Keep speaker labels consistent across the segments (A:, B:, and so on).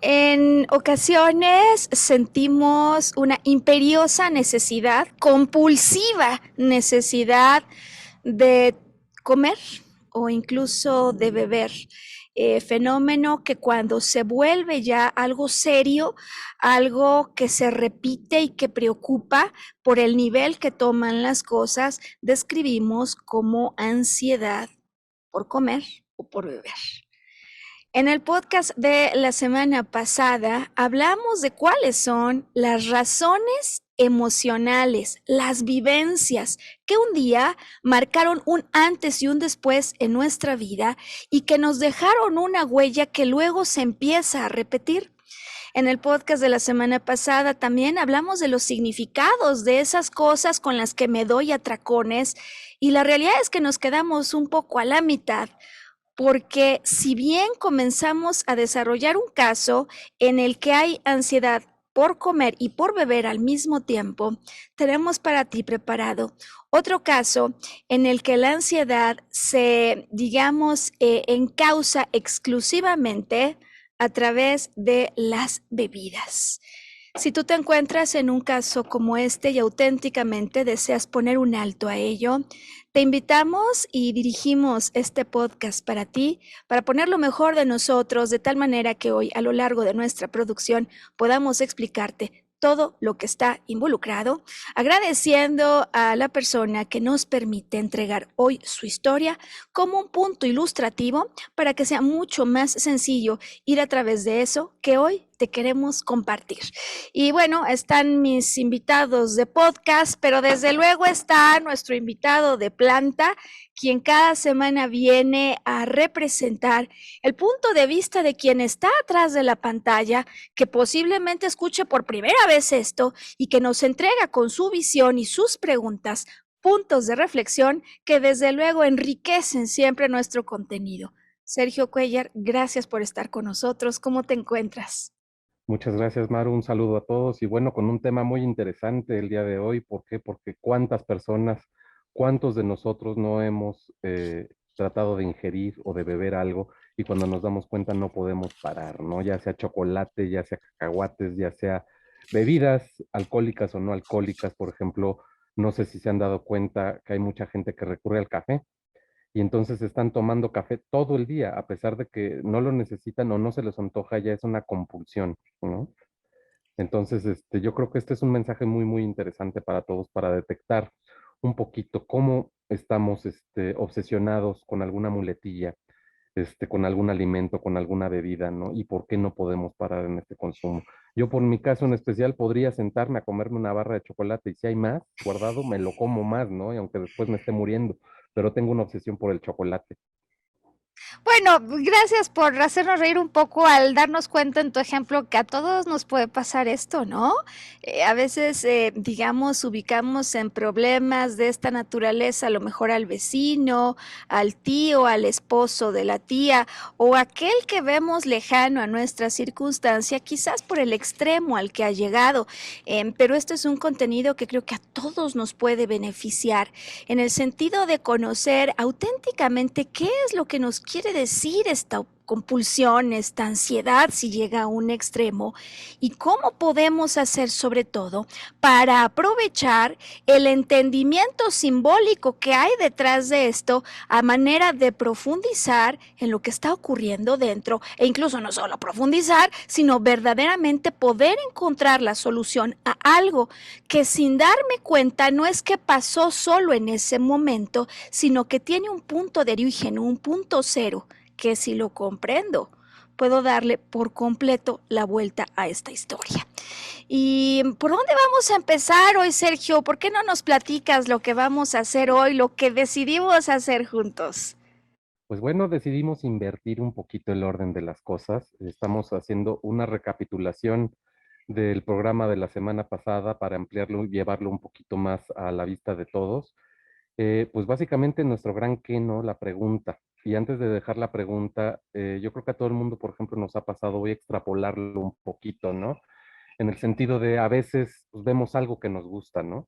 A: En ocasiones sentimos una imperiosa necesidad, compulsiva necesidad de comer o incluso de beber. Fenómeno que cuando se vuelve ya algo serio, algo que se repite y que preocupa por el nivel que toman las cosas, describimos como ansiedad por comer o por beber. En el podcast de la semana pasada hablamos de cuáles son las razones emocionales, las vivencias que un día marcaron un antes y un después en nuestra vida y que nos dejaron una huella que luego se empieza a repetir. En el podcast de la semana pasada también hablamos de los significados de esas cosas con las que me doy atracones y la realidad es que nos quedamos un poco a la mitad porque si bien comenzamos a desarrollar un caso en el que hay ansiedad por comer y por beber al mismo tiempo, tenemos para ti preparado otro caso en el que la ansiedad se, digamos, encausa exclusivamente a través de las bebidas. Si tú te encuentras en un caso como este y auténticamente deseas poner un alto a ello, te invitamos y dirigimos este podcast para ti, para poner lo mejor de nosotros, de tal manera que hoy, a lo largo de nuestra producción, podamos explicarte todo lo que está involucrado, agradeciendo a la persona que nos permite entregar hoy su historia como un punto ilustrativo para que sea mucho más sencillo ir a través de eso que hoy te queremos compartir. Y bueno, están mis invitados de podcast, pero desde luego está nuestro invitado de planta, quien cada semana viene a representar el punto de vista de quien está atrás de la pantalla, que posiblemente escuche por primera vez esto y que nos entrega con su visión y sus preguntas puntos de reflexión que desde luego enriquecen siempre nuestro contenido. Sergio Cuellar, gracias por estar con nosotros. ¿Cómo te encuentras?
B: Muchas gracias, Maru. Un saludo a todos y bueno, con un tema muy interesante el día de hoy. ¿Por qué? Porque cuántas personas, cuántos de nosotros no hemos tratado de ingerir o de beber algo y cuando nos damos cuenta no podemos parar, ¿no? Ya sea chocolate, ya sea cacahuates, ya sea bebidas alcohólicas o no alcohólicas. Por ejemplo, no sé si se han dado cuenta que hay mucha gente que recurre al café y entonces están tomando café todo el día, a pesar de que no lo necesitan o no se les antoja, ya es una compulsión, ¿no? Entonces, yo creo que este es un mensaje muy, muy interesante para todos, para detectar un poquito cómo estamos, obsesionados con alguna muletilla, con algún alimento, con alguna bebida, ¿no? Y por qué no podemos parar en este consumo. Yo, por mi caso en especial, podría sentarme a comerme una barra de chocolate y si hay más guardado, me lo como más, ¿no? Y aunque después me esté muriendo, pero tengo una obsesión por el chocolate.
A: Bueno, gracias por hacernos reír un poco al darnos cuenta en tu ejemplo que a todos nos puede pasar esto, ¿no? A veces, digamos, ubicamos en problemas de esta naturaleza, a lo mejor al vecino, al tío, al esposo de la tía, o aquel que vemos lejano a nuestra circunstancia, quizás por el extremo al que ha llegado. Pero esto es un contenido que creo que a todos nos puede beneficiar, en el sentido de conocer auténticamente qué es lo que nos quiere decir esta compulsión, esta ansiedad si llega a un extremo y cómo podemos hacer sobre todo para aprovechar el entendimiento simbólico que hay detrás de esto a manera de profundizar en lo que está ocurriendo dentro e incluso no solo profundizar, sino verdaderamente poder encontrar la solución a algo que sin darme cuenta no es que pasó solo en ese momento, sino que tiene un punto de origen, un punto cero, que si lo comprendo, puedo darle por completo la vuelta a esta historia. ¿Y por dónde vamos a empezar hoy, Sergio? ¿Por qué no nos platicas lo que vamos a hacer hoy, lo que decidimos hacer juntos?
B: Pues bueno, decidimos invertir un poquito el orden de las cosas. Estamos haciendo una recapitulación del programa de la semana pasada para ampliarlo y llevarlo un poquito más a la vista de todos. Pues básicamente nuestro gran qué, ¿no? La pregunta. Y antes de dejar la pregunta, yo creo que a todo el mundo, por ejemplo, nos ha pasado, voy a extrapolarlo un poquito, ¿no? En el sentido de a veces pues, vemos algo que nos gusta, ¿no?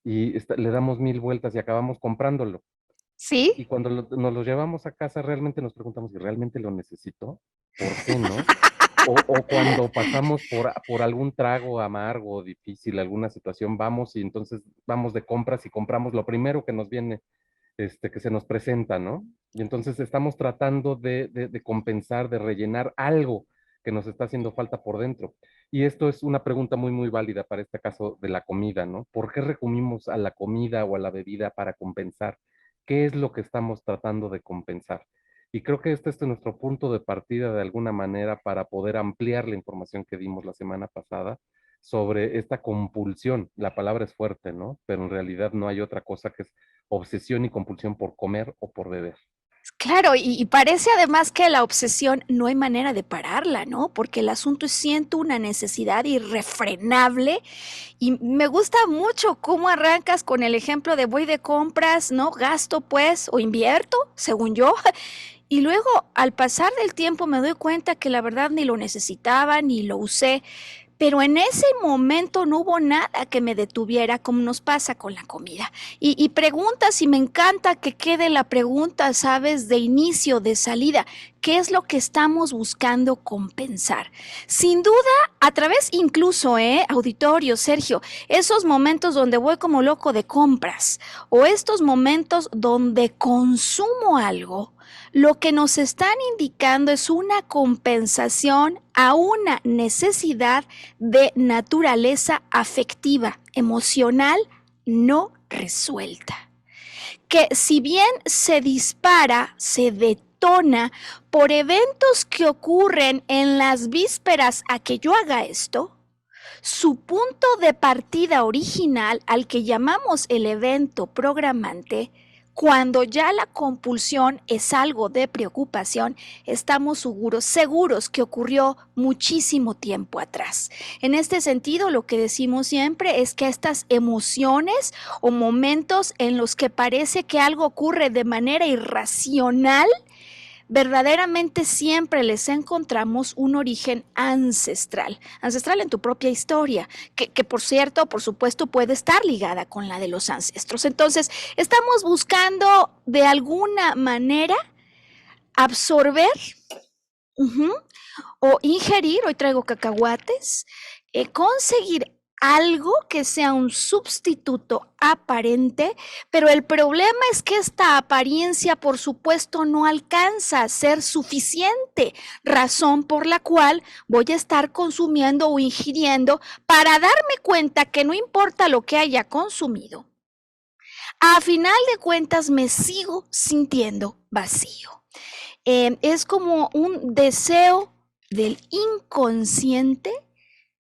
B: Y le damos mil vueltas y acabamos comprándolo. Y
A: ¿Sí?
B: cuando nos lo llevamos a casa, realmente nos preguntamos si realmente lo necesito, ¿por qué no? O cuando pasamos por algún trago amargo, difícil, alguna situación, vamos y entonces vamos de compras y compramos lo primero que nos viene, que se nos presenta, ¿no? Y entonces estamos tratando de compensar, de rellenar algo que nos está haciendo falta por dentro. Y esto es una pregunta muy, muy válida para este caso de la comida, ¿no? ¿Por qué recurrimos a la comida o a la bebida para compensar? ¿Qué es lo que estamos tratando de compensar? Y creo que este es nuestro punto de partida de alguna manera para poder ampliar la información que dimos la semana pasada sobre esta compulsión. La palabra es fuerte, ¿no? Pero en realidad no hay otra cosa que es obsesión y compulsión por comer o por beber.
A: Claro, y parece además que la obsesión no hay manera de pararla, ¿no? Porque el asunto es siento una necesidad irrefrenable y me gusta mucho cómo arrancas con el ejemplo de voy de compras, ¿no? Gasto pues o invierto, según yo, y luego al pasar del tiempo me doy cuenta que la verdad ni lo necesitaba ni lo usé. Pero en ese momento no hubo nada que me detuviera, como nos pasa con la comida. Y preguntas, y me encanta que quede la pregunta, ¿sabes? De inicio, de salida. ¿Qué es lo que estamos buscando compensar? Sin duda, a través incluso, auditorio, Sergio, esos momentos donde voy como loco de compras o estos momentos donde consumo algo, lo que nos están indicando es una compensación a una necesidad de naturaleza afectiva, emocional, no resuelta. Que si bien se dispara, se detona por eventos que ocurren en las vísperas a que yo haga esto, su punto de partida original, al que llamamos el evento programante, cuando ya la compulsión es algo de preocupación, estamos seguros que ocurrió muchísimo tiempo atrás. En este sentido, lo que decimos siempre es que estas emociones o momentos en los que parece que algo ocurre de manera irracional, verdaderamente siempre les encontramos un origen ancestral, ancestral en tu propia historia, que por cierto, por supuesto, puede estar ligada con la de los ancestros. Entonces, estamos buscando de alguna manera absorber o ingerir, hoy traigo cacahuates, conseguir algo que sea un sustituto aparente, pero el problema es que esta apariencia, por supuesto, no alcanza a ser suficiente, razón por la cual voy a estar consumiendo o ingiriendo para darme cuenta que no importa lo que haya consumido, a final de cuentas me sigo sintiendo vacío. Es como un deseo del inconsciente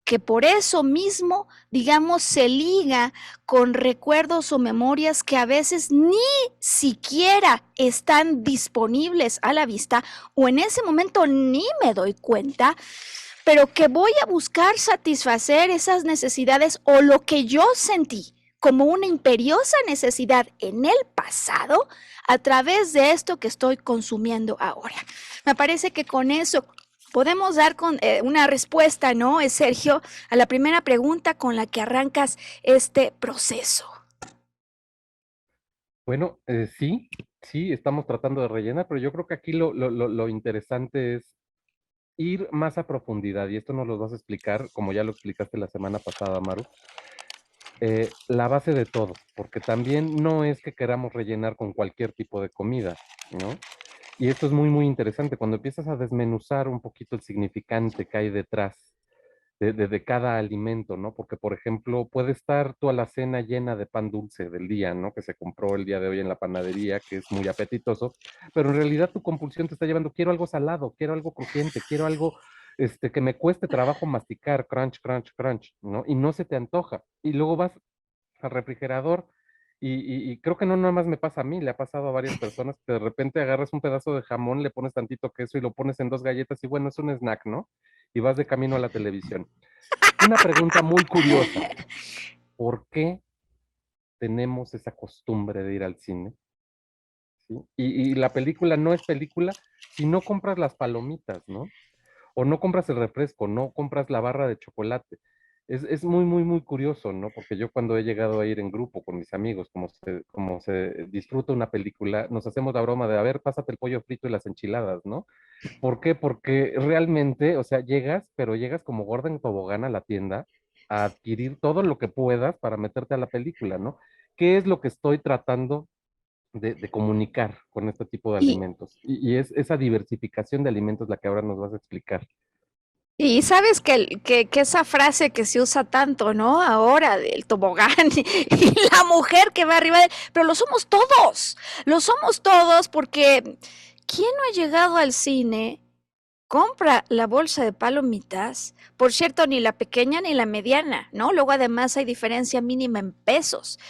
A: que por eso mismo, digamos, se liga con recuerdos o memorias que a veces ni siquiera están disponibles a la vista o en ese momento ni me doy cuenta, pero que voy a buscar satisfacer esas necesidades o lo que yo sentí como una imperiosa necesidad en el pasado a través de esto que estoy consumiendo ahora. Me parece que con eso podemos dar una respuesta, ¿no, Sergio, a la primera pregunta con la que arrancas este proceso?
B: Bueno, sí, sí, estamos tratando de rellenar, pero yo creo que aquí lo interesante es ir más a profundidad, y esto nos lo vas a explicar, como ya lo explicaste la semana pasada, Maru, la base de todo, porque también no es que queramos rellenar con cualquier tipo de comida, ¿no? Y esto es muy, muy interesante, cuando empiezas a desmenuzar un poquito el significante que hay detrás de cada alimento, ¿no? Porque, por ejemplo, puede estar tu alacena llena de pan dulce del día, ¿no? Que se compró el día de hoy en la panadería, que es muy apetitoso, pero en realidad tu compulsión te está llevando, quiero algo salado, quiero algo crujiente, quiero algo que me cueste trabajo masticar, crunch, crunch, crunch, ¿no? Y no se te antoja. Y luego vas al refrigerador y creo que no nada más me pasa a mí, le ha pasado a varias personas que de repente agarras un pedazo de jamón, le pones tantito queso y lo pones en dos galletas y bueno, es un snack, ¿no? Y vas de camino a la televisión. Una pregunta muy curiosa, ¿por qué tenemos esa costumbre de ir al cine? ¿Sí? Y la película no es película si no compras las palomitas, ¿no? O no compras el refresco, no compras la barra de chocolate. Es muy, muy, muy curioso, ¿no? Porque yo cuando he llegado a ir en grupo con mis amigos, como se disfruta una película, nos hacemos la broma de, a ver, pásate el pollo frito y las enchiladas, ¿no? ¿Por qué? Porque realmente, o sea, llegas, pero llegas como gorda en tobogán a la tienda a adquirir todo lo que puedas para meterte a la película, ¿no? ¿Qué es lo que estoy tratando de comunicar con este tipo de
A: Y,
B: alimentos? Y es esa diversificación de alimentos la que ahora nos vas a explicar.
A: y sabes que esa frase que se usa tanto, ¿no? Ahora del tobogán y la mujer que va arriba de... Pero lo somos todos porque ¿quién no ha llegado al cine? Compra la bolsa de palomitas, por cierto, ni la pequeña ni la mediana, ¿no? Luego además hay diferencia mínima en pesos,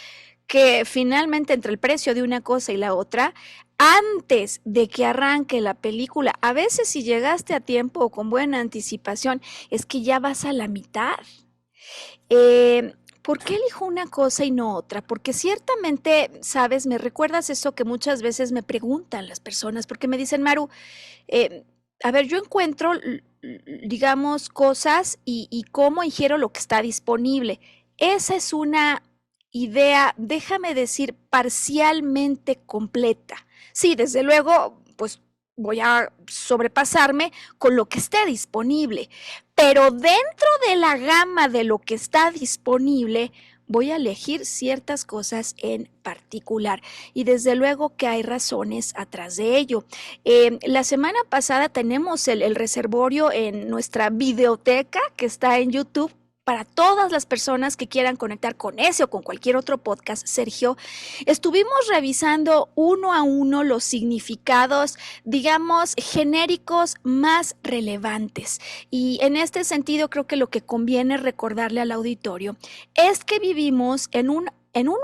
A: que finalmente entre el precio de una cosa y la otra, antes de que arranque la película, a veces si llegaste a tiempo o con buena anticipación, es que ya vas a la mitad. ¿Por qué elijo una cosa y no otra? Porque ciertamente, sabes, me recuerdas eso que muchas veces me preguntan las personas, porque me dicen, Maru, eh, a ver, yo encuentro, digamos, cosas y cómo ingiero lo que está disponible. Esa es una idea, déjame decir, parcialmente completa. Sí, desde luego, pues voy a sobrepasarme con lo que esté disponible, pero dentro de la gama de lo que está disponible, voy a elegir ciertas cosas en particular y desde luego que hay razones atrás de ello. La semana pasada tenemos el reservorio en nuestra videoteca que está en YouTube. Para todas las personas que quieran conectar con ese o con cualquier otro podcast, Sergio, estuvimos revisando uno a uno los significados, digamos, genéricos más relevantes. Y en este sentido, creo que lo que conviene recordarle al auditorio es que vivimos en un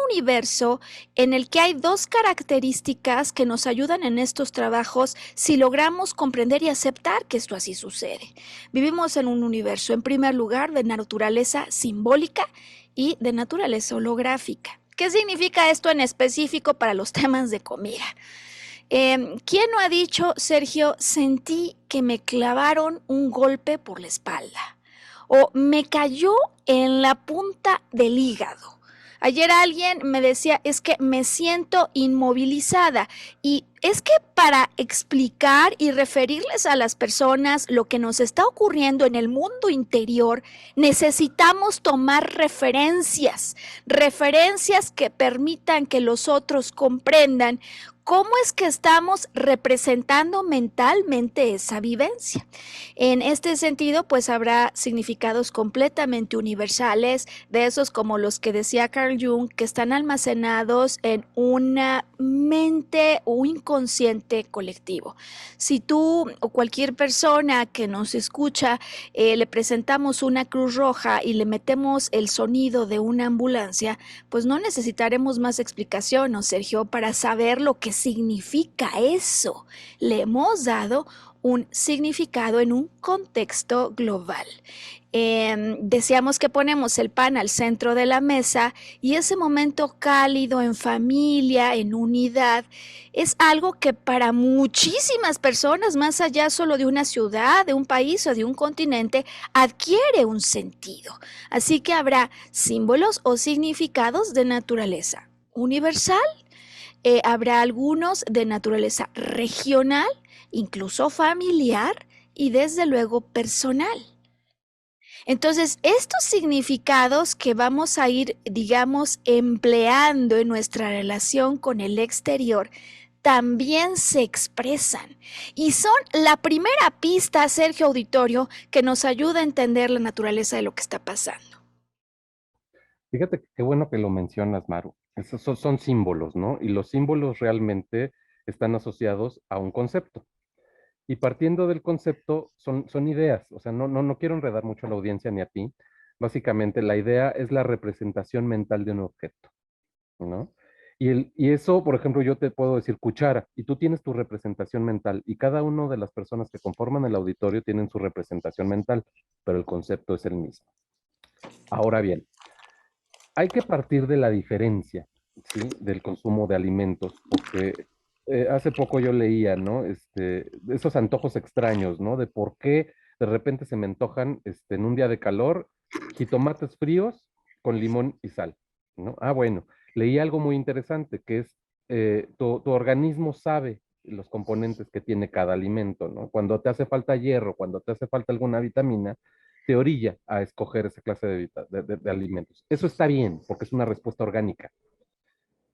A: universo en el que hay dos características que nos ayudan en estos trabajos si logramos comprender y aceptar que esto así sucede. Vivimos en un universo, en primer lugar, de naturaleza simbólica y de naturaleza holográfica. ¿Qué significa esto en específico para los temas de comida? ¿Quién no ha dicho, Sergio, sentí que me clavaron un golpe por la espalda? O me cayó en la punta del hígado. Ayer alguien me decía, es que me siento inmovilizada. Y es que para explicar y referirles a las personas lo que nos está ocurriendo en el mundo interior, necesitamos tomar referencias, referencias que permitan que los otros comprendan cómo es que estamos representando mentalmente esa vivencia. En este sentido, pues habrá significados completamente universales, de esos como los que decía Carl Jung, que están almacenados en una mente o inconsciente colectivo. Si tú o cualquier persona que nos escucha le presentamos una cruz roja y le metemos el sonido de una ambulancia, pues no necesitaremos más explicación, ¿no, Sergio? Para saber lo que significa eso. Le hemos dado un significado en un contexto global. Decíamos que ponemos el pan al centro de la mesa y ese momento cálido en familia, en unidad, es algo que para muchísimas personas, más allá solo de una ciudad, de un país o de un continente, adquiere un sentido. Así que habrá símbolos o significados de naturaleza universal, habrá algunos de naturaleza regional, incluso familiar y desde luego personal. Entonces, estos significados que vamos a ir, digamos, empleando en nuestra relación con el exterior, también se expresan y son la primera pista, Sergio Auditorio, que nos ayuda a entender la naturaleza de lo que está pasando.
B: Fíjate qué bueno que lo mencionas, Maru. Esos son símbolos, ¿no? Y los símbolos realmente están asociados a un concepto. Y partiendo del concepto, son ideas. O sea, no quiero enredar mucho a la audiencia ni a ti. Básicamente, la idea es la representación mental de un objeto, ¿no? Y eso, por ejemplo, yo te puedo decir cuchara, y tú tienes tu representación mental, y cada una de las personas que conforman el auditorio tienen su representación mental, pero el concepto es el mismo. Ahora bien, hay que partir de la diferencia, ¿sí? Del consumo de alimentos, porque hace poco yo leía, ¿no? Esos antojos extraños, ¿no? De por qué de repente se me antojan en un día de calor jitomates fríos con limón y sal, ¿no? Ah, bueno, leí algo muy interesante, que es tu organismo sabe los componentes que tiene cada alimento, ¿no? Cuando te hace falta hierro, cuando te hace falta alguna vitamina, te orilla a escoger esa clase de alimentos. Eso está bien, porque es una respuesta orgánica.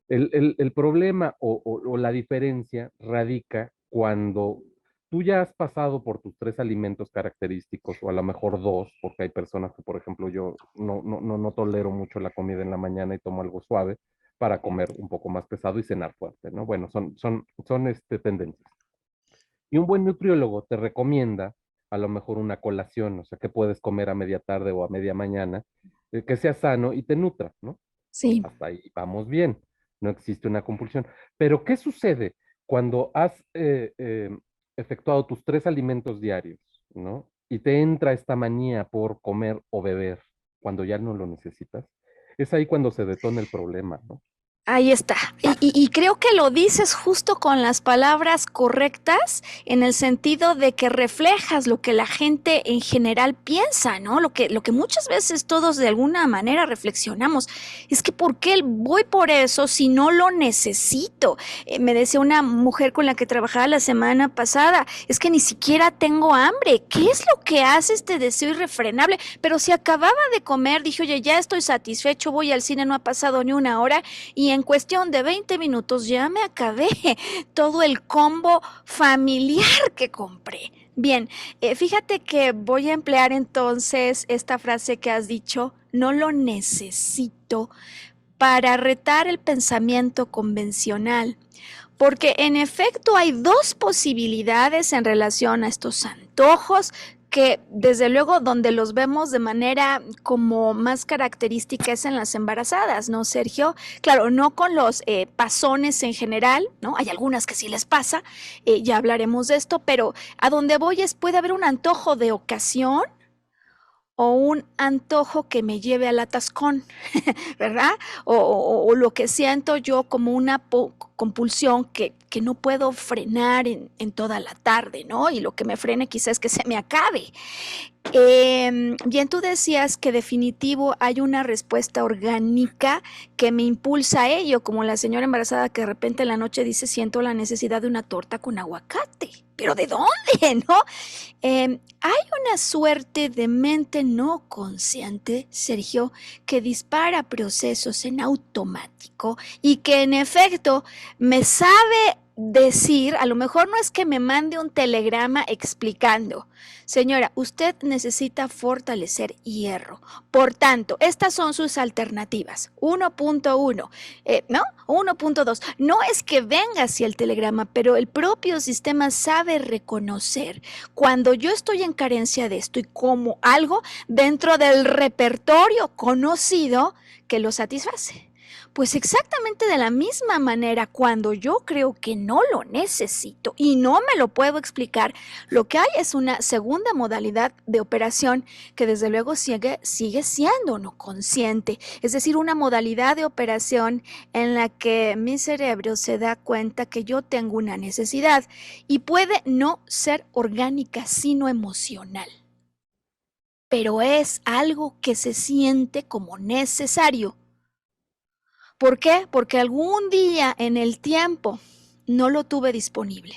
B: El problema o la diferencia radica cuando tú ya has pasado por tus tres alimentos característicos, o a lo mejor dos, porque hay personas que, por ejemplo, yo no tolero mucho la comida en la mañana y tomo algo suave para comer un poco más pesado y cenar fuerte, ¿no? Bueno, son tendencias. Y un buen nutriólogo te recomienda a lo mejor una colación, o sea, que puedes comer a media tarde o a media mañana, que sea sano y te nutra, ¿no?
A: Sí.
B: Hasta ahí vamos bien, no existe una compulsión. Pero, ¿qué sucede cuando has efectuado tus tres alimentos diarios, ¿no? Y te entra esta manía por comer o beber cuando ya no lo necesitas? Es ahí cuando se detona el problema, ¿no?
A: Ahí está. Y creo que lo dices justo con las palabras correctas, en el sentido de que reflejas lo que la gente en general piensa, ¿no? Lo que muchas veces todos de alguna manera reflexionamos. Es que ¿por qué voy por eso si no lo necesito? Me decía una mujer con la que trabajaba la semana pasada, es que ni siquiera tengo hambre. ¿Qué es lo que hace este deseo irrefrenable? Pero si acababa de comer, dije, oye, ya estoy satisfecho, voy al cine, no ha pasado ni una hora y en cuestión de 20 minutos ya me acabé todo el combo familiar que compré. Bien, fíjate que voy a emplear entonces esta frase que has dicho, no lo necesito, para retar el pensamiento convencional. Porque en efecto hay dos posibilidades en relación a estos antojos que desde luego donde los vemos de manera como más característica es en las embarazadas, ¿no, Sergio? Claro, no con los pasones en general, ¿no? Hay algunas que sí les pasa, ya hablaremos de esto, pero a donde voy es puede haber un antojo de ocasión o un antojo que me lleve al atascón, ¿verdad? O lo que siento yo como una compulsión que no puedo frenar en toda la tarde, ¿no? Y lo que me frene quizás es que se me acabe. Bien, tú decías que definitivo hay una respuesta orgánica que me impulsa a ello, como la señora embarazada que de repente en la noche dice siento la necesidad de una torta con aguacate. ¿Pero de dónde, no? Hay una suerte de mente no consciente, Sergio, que dispara procesos en automático y que en efecto me sabe decir, a lo mejor no es que me mande un telegrama explicando, señora, usted necesita fortalecer hierro. Por tanto, estas son sus alternativas. 1.1, ¿no? 1.2. No es que venga así el telegrama, pero el propio sistema sabe reconocer cuando yo estoy en carencia de esto y como algo dentro del repertorio conocido que lo satisface. Pues exactamente de la misma manera, cuando yo creo que no lo necesito y no me lo puedo explicar, lo que hay es una segunda modalidad de operación que desde luego sigue siendo no consciente, es decir, una modalidad de operación en la que mi cerebro se da cuenta que yo tengo una necesidad y puede no ser orgánica, sino emocional. Pero es algo que se siente como necesario. ¿Por qué? Porque algún día en el tiempo no lo tuve disponible.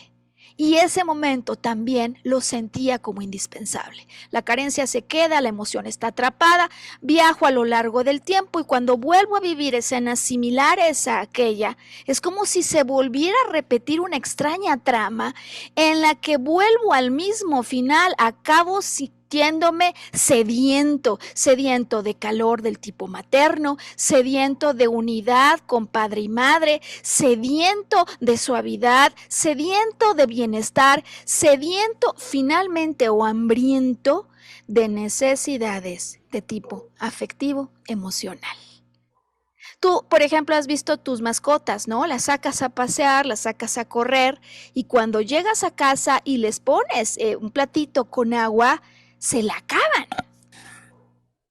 A: Y ese momento también lo sentía como indispensable. La carencia se queda, la emoción está atrapada, viajo a lo largo del tiempo y cuando vuelvo a vivir escenas similares a aquella, es como si se volviera a repetir una extraña trama en la que vuelvo al mismo final, acabo sintiéndome sediento, sediento de calor del tipo materno, sediento de unidad con padre y madre, sediento de suavidad, sediento de bienestar, sediento finalmente o hambriento de necesidades de tipo afectivo, emocional. Tú, por ejemplo, has visto tus mascotas, ¿no? Las sacas a pasear, las sacas a correr y cuando llegas a casa y les pones un platito con agua, se la acaban.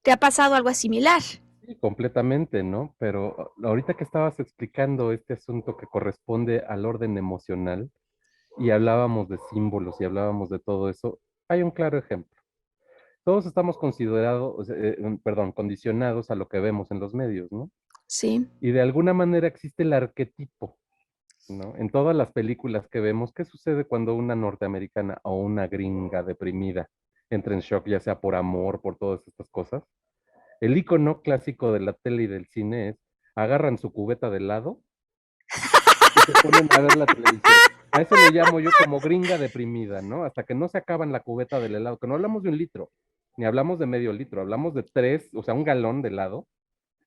A: ¿Te ha pasado algo similar?
B: Sí, completamente, ¿no? Pero ahorita que estabas explicando este asunto que corresponde al orden emocional y hablábamos de símbolos y hablábamos de todo eso, hay un claro ejemplo. todos estamos condicionados a lo que vemos en los medios, ¿no?
A: Sí.
B: Y de alguna manera existe el arquetipo, ¿no? En todas las películas que vemos, ¿qué sucede cuando una norteamericana o una gringa deprimida entra en shock, ya sea por amor, por todas estas cosas? El icono clásico de la tele y del cine es, agarran su cubeta de helado y se ponen a ver la televisión. A eso le llamo yo como gringa deprimida, ¿no? Hasta que no se acaban la cubeta del helado, que no hablamos de 1 litro, ni hablamos de medio litro, hablamos de 3, o sea, un galón de helado.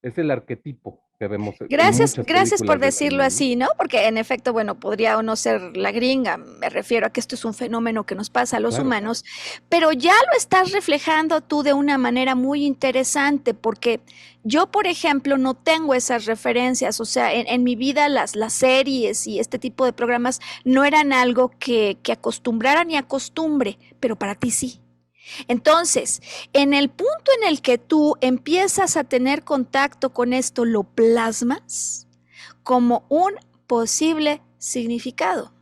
B: Es el arquetipo que vemos en
A: Gracias,
B: muchas
A: gracias por
B: películas de
A: decirlo
B: cine, ¿no?
A: así, ¿no? Porque en efecto, bueno, podría o no ser la gringa, me refiero a que esto es un fenómeno que nos pasa a los
B: Claro.
A: humanos, pero ya lo estás reflejando tú de una manera muy interesante, porque yo, por ejemplo, no tengo esas referencias, o sea, en mi vida las series y este tipo de programas no eran algo que acostumbrara ni acostumbre, pero para ti sí. Entonces, en el punto en el que tú empiezas a tener contacto con esto, lo plasmas como un posible significado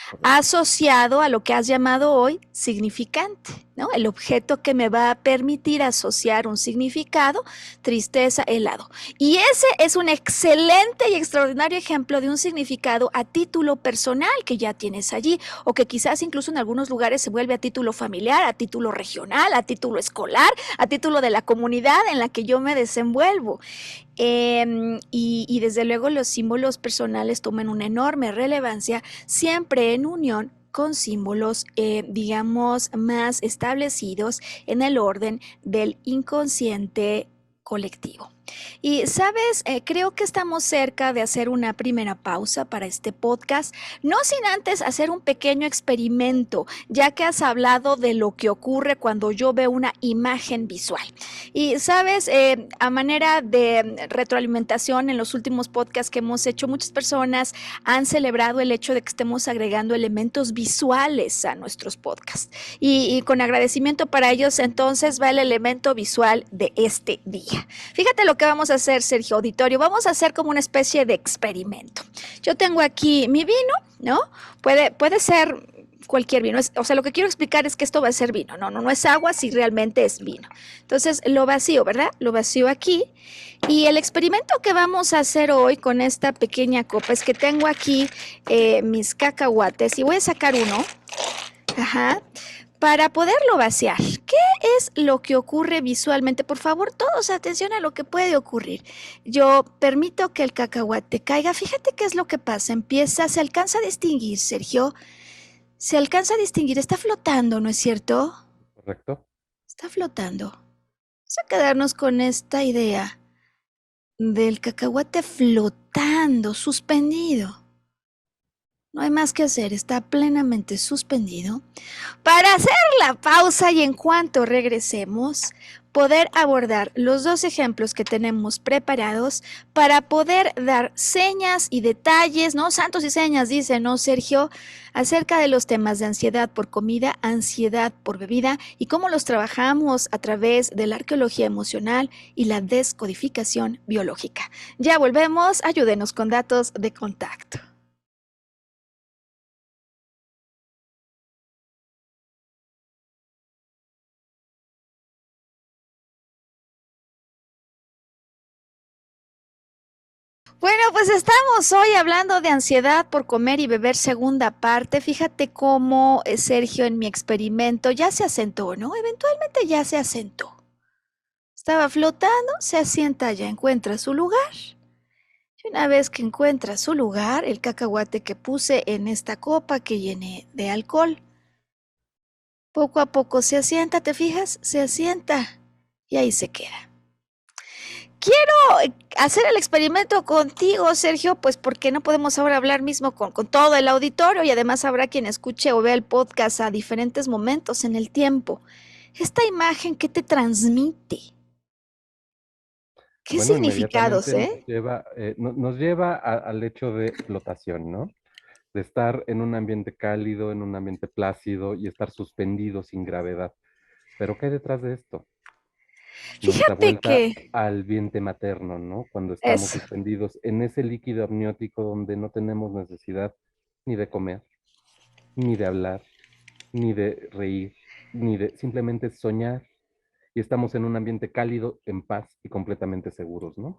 B: Correcto.
A: asociado a lo que has llamado hoy significante, ¿no? El objeto que me va a permitir asociar un significado, tristeza, helado. Y ese es un excelente y extraordinario ejemplo de un significado a título personal que ya tienes allí, o que quizás incluso en algunos lugares se vuelve a título familiar, a título regional, a título escolar, a título de la comunidad en la que yo me desenvuelvo. Y desde luego los símbolos personales toman una enorme relevancia siempre en unión con símbolos, digamos, más establecidos en el orden del inconsciente colectivo. Y sabes, creo que estamos cerca de hacer una primera pausa para este podcast, no sin antes hacer un pequeño experimento, ya que has hablado de lo que ocurre cuando yo veo una imagen visual. Y sabes, a manera de retroalimentación en los últimos podcasts que hemos hecho, muchas personas han celebrado el hecho de que estemos agregando elementos visuales a nuestros podcasts. Y con agradecimiento para ellos, entonces va el elemento visual de este día. Fíjate lo que vamos a hacer, Sergio Auditorio. Vamos a hacer como una especie de experimento. Yo tengo aquí mi vino, ¿no? Puede ser cualquier vino. O sea, lo que quiero explicar es que esto va a ser vino. No es agua si realmente es vino. Entonces lo vacío, ¿verdad? Lo vacío aquí. Y el experimento que vamos a hacer hoy con esta pequeña copa es que tengo aquí mis cacahuates y voy a sacar uno. Ajá. Para poderlo vaciar, ¿qué es lo que ocurre visualmente? Por favor, todos atención a lo que puede ocurrir. Yo permito que el cacahuate caiga. Fíjate qué es lo que pasa. Se alcanza a distinguir, Sergio. Se alcanza a distinguir, está flotando, ¿no es cierto?
B: ¿Correcto?
A: Está flotando. Vamos a quedarnos con esta idea del cacahuate flotando, suspendido. No hay más que hacer, está plenamente suspendido. Para hacer la pausa y en cuanto regresemos, poder abordar los dos ejemplos que tenemos preparados para poder dar señas y detalles, ¿no? Santos y señas, dice, ¿no, Sergio? Acerca de los temas de ansiedad por comida, ansiedad por bebida y cómo los trabajamos a través de la arqueología emocional y la descodificación biológica. Ya volvemos, ayúdenos con datos de contacto. Bueno, pues estamos hoy hablando de ansiedad por comer y beber segunda parte. Fíjate cómo Sergio en mi experimento ya se asentó, ¿no? Eventualmente ya se asentó. Estaba flotando, se asienta, ya encuentra su lugar. Y una vez que encuentra su lugar, el cacahuate que puse en esta copa que llené de alcohol, poco a poco se asienta, ¿te fijas? Se asienta y ahí se queda. Quiero hacer el experimento contigo, Sergio, pues porque no podemos ahora hablar mismo con todo el auditorio y además habrá quien escuche o vea el podcast a diferentes momentos en el tiempo. Esta imagen, ¿qué te transmite? ¿Qué
B: Bueno,
A: significados,
B: inmediatamente
A: eh?
B: nos lleva al hecho de flotación, ¿no? De estar en un ambiente cálido, en un ambiente plácido y estar suspendido sin gravedad. Pero ¿qué hay detrás de esto? Nuestra
A: Fíjate
B: vuelta
A: que
B: al vientre materno, ¿no? Cuando estamos
A: es,
B: suspendidos en ese líquido amniótico donde no tenemos necesidad ni de comer, ni de hablar, ni de reír. ni de simplemente soñar y estamos en un ambiente cálido, en paz y completamente seguros, ¿no?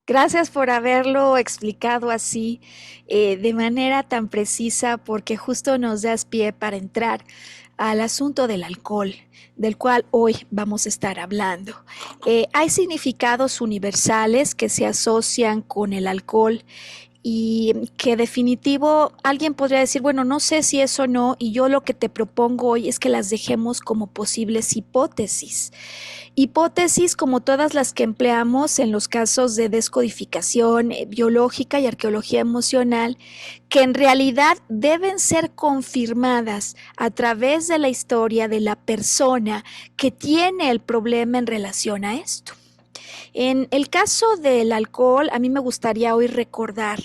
A: Gracias por haberlo explicado así, de manera tan precisa, porque justo nos das pie para entrar al asunto del alcohol, del cual hoy vamos a estar hablando. Hay significados universales que se asocian con el alcohol y que definitivo alguien podría decir, bueno, no sé si eso o no, y yo lo que te propongo hoy es que las dejemos como posibles hipótesis. Hipótesis como todas las que empleamos en los casos de descodificación biológica y arqueología emocional, que en realidad deben ser confirmadas a través de la historia de la persona que tiene el problema en relación a esto. En el caso del alcohol, a mí me gustaría hoy recordar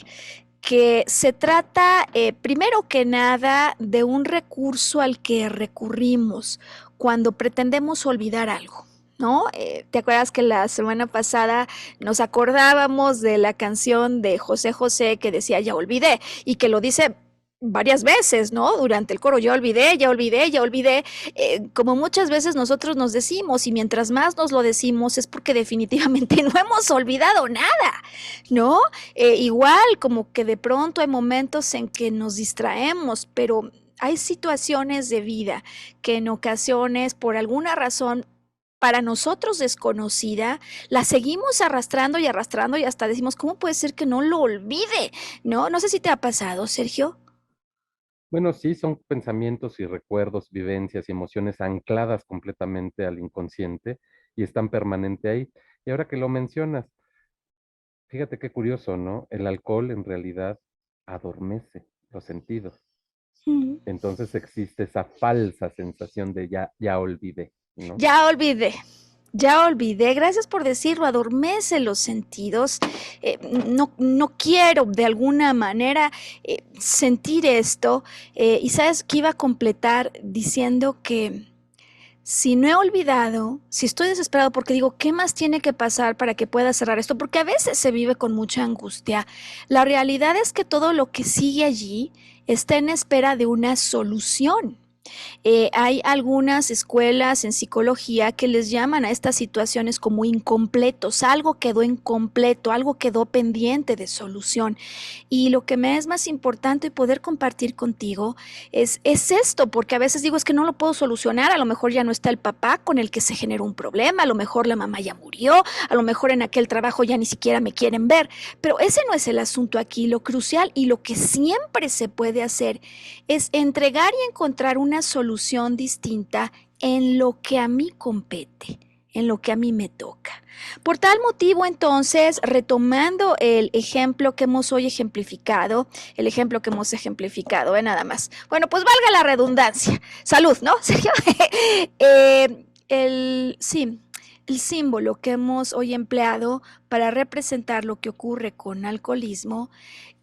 A: que se trata, primero que nada, de un recurso al que recurrimos cuando pretendemos olvidar algo. ¿No? ¿Te acuerdas que la semana pasada nos acordábamos de la canción de José José que decía ya olvidé y que lo dice varias veces, ¿no? Durante el coro, ya olvidé, ya olvidé, ya olvidé, como muchas veces nosotros nos decimos y mientras más nos lo decimos es porque definitivamente no hemos olvidado nada, ¿no? Igual como que de pronto hay momentos en que nos distraemos, pero hay situaciones de vida que en ocasiones por alguna razón para nosotros desconocida, la seguimos arrastrando y arrastrando y hasta decimos, ¿cómo puede ser que no lo olvide? ¿No? No sé si te ha pasado, Sergio.
B: Bueno, sí, son pensamientos y recuerdos, vivencias y emociones ancladas completamente al inconsciente y están permanente ahí. Y ahora que lo mencionas, fíjate qué curioso, ¿no? El alcohol en realidad adormece los sentidos.
A: Mm.
B: Entonces existe esa falsa sensación de ya olvidé, ¿no?
A: Ya olvidé, ya olvidé. Gracias por decirlo, adormece los sentidos. No quiero de alguna manera sentir esto. Y sabes que iba a completar diciendo que si no he olvidado, si estoy desesperado porque digo, ¿qué más tiene que pasar para que pueda cerrar esto? Porque a veces se vive con mucha angustia. La realidad es que todo lo que sigue allí está en espera de una solución. Hay algunas escuelas en psicología que les llaman a estas situaciones como incompletos, algo quedó incompleto, algo quedó pendiente de solución. Y lo que me es más importante poder compartir contigo es esto, porque a veces digo, es que no lo puedo solucionar, a lo mejor ya no está el papá con el que se generó un problema, a lo mejor la mamá ya murió, a lo mejor en aquel trabajo ya ni siquiera me quieren ver, pero ese no es el asunto aquí. Lo crucial y lo que siempre se puede hacer es entregar y encontrar una solución distinta en lo que a mí compete, en lo que a mí me toca. Por tal motivo, entonces, retomando el ejemplo que hemos hoy ejemplificado, nada más. Bueno, pues valga la redundancia. Salud, ¿no, Sergio? Sí, el símbolo que hemos hoy empleado para representar lo que ocurre con alcoholismo,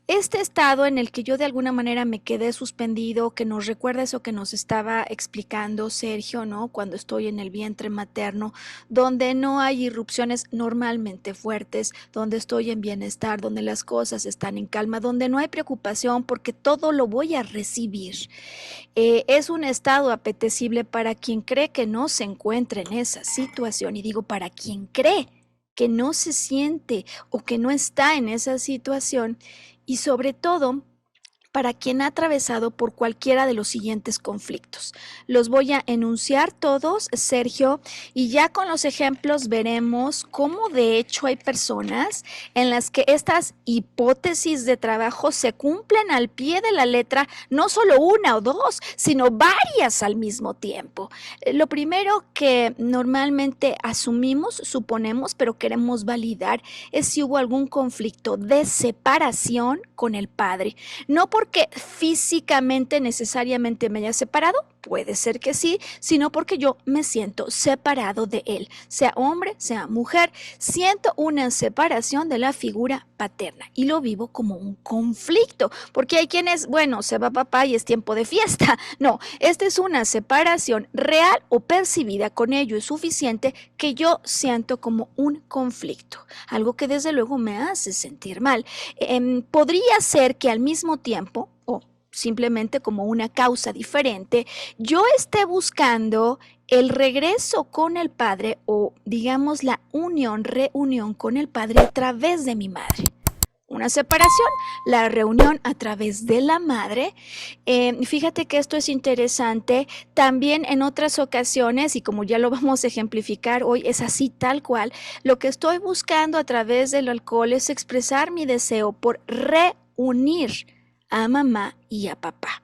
A: este estado en el que yo de alguna manera me quedé suspendido, que nos recuerda eso que nos estaba explicando Sergio, ¿no? Cuando estoy en el vientre materno, donde no hay irrupciones normalmente fuertes, donde estoy en bienestar, donde las cosas están en calma, donde no hay preocupación porque todo lo voy a recibir. Es un estado apetecible para quien cree que no se encuentra en esa situación, y digo para quien cree que no se siente o que no está en esa situación, y sobre todo para quien ha atravesado por cualquiera de los siguientes conflictos. Los voy a enunciar todos, Sergio, y ya con los ejemplos veremos cómo de hecho hay personas en las que estas hipótesis de trabajo se cumplen al pie de la letra, no solo una o dos, sino varias al mismo tiempo. Lo primero que normalmente asumimos, suponemos, pero queremos validar, es si hubo algún conflicto de separación con el padre. No porque físicamente necesariamente me haya separado, puede ser que sí, sino porque yo me siento separado de él, sea hombre, sea mujer, siento una separación de la figura paterna y lo vivo como un conflicto, porque hay quienes, bueno, se va papá y es tiempo de fiesta. No, esta es una separación real o percibida, con ello es suficiente que yo siento como un conflicto, algo que desde luego me hace sentir mal. Podría ser que al mismo tiempo, simplemente como una causa diferente, yo esté buscando el regreso con el padre o digamos la reunión con el padre a través de mi madre. Una separación, la reunión a través de la madre. Fíjate que esto es interesante. También en otras ocasiones, y como ya lo vamos a ejemplificar hoy, es así tal cual. Lo que estoy buscando a través del alcohol es expresar mi deseo por reunir a mamá y a papá.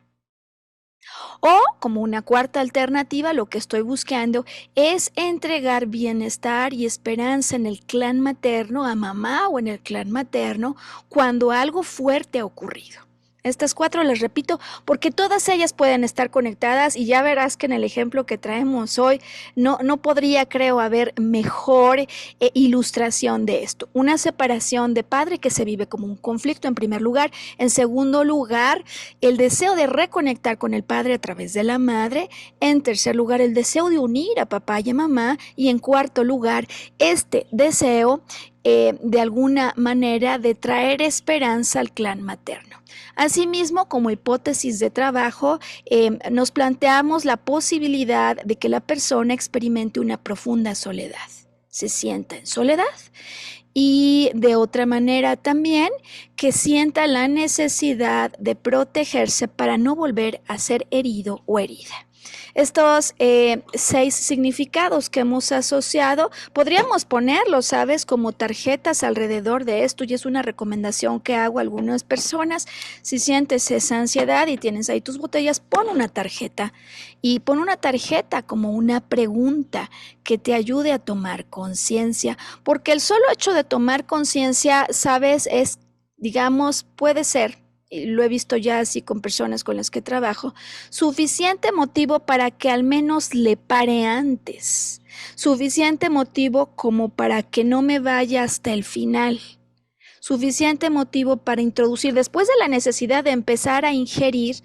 A: O como una cuarta alternativa, lo que estoy buscando es entregar bienestar y esperanza en el clan materno, a mamá o en el clan materno, cuando algo fuerte ha ocurrido. Estas 4 las repito porque todas ellas pueden estar conectadas y ya verás que en el ejemplo que traemos hoy no podría, creo, haber mejor ilustración de esto. Una separación de padre que se vive como un conflicto en primer lugar. En segundo lugar, el deseo de reconectar con el padre a través de la madre. En tercer lugar, el deseo de unir a papá y a mamá. Y en cuarto lugar, este deseo de alguna manera de traer esperanza al clan materno. Asimismo, como hipótesis de trabajo, nos planteamos la posibilidad de que la persona experimente una profunda soledad, se sienta en soledad y de otra manera también que sienta la necesidad de protegerse para no volver a ser herido o herida. Estos 6 significados que hemos asociado, podríamos ponerlos, ¿sabes? Como tarjetas alrededor de esto, y es una recomendación que hago a algunas personas. Si sientes esa ansiedad y tienes ahí tus botellas, pon una tarjeta y pon una tarjeta como una pregunta que te ayude a tomar conciencia, porque el solo hecho de tomar conciencia, ¿sabes? Es, digamos, puede ser, lo he visto ya así con personas con las que trabajo, suficiente motivo para que al menos le pare antes, suficiente motivo como para que no me vaya hasta el final, suficiente motivo para introducir, después de la necesidad de empezar a ingerir,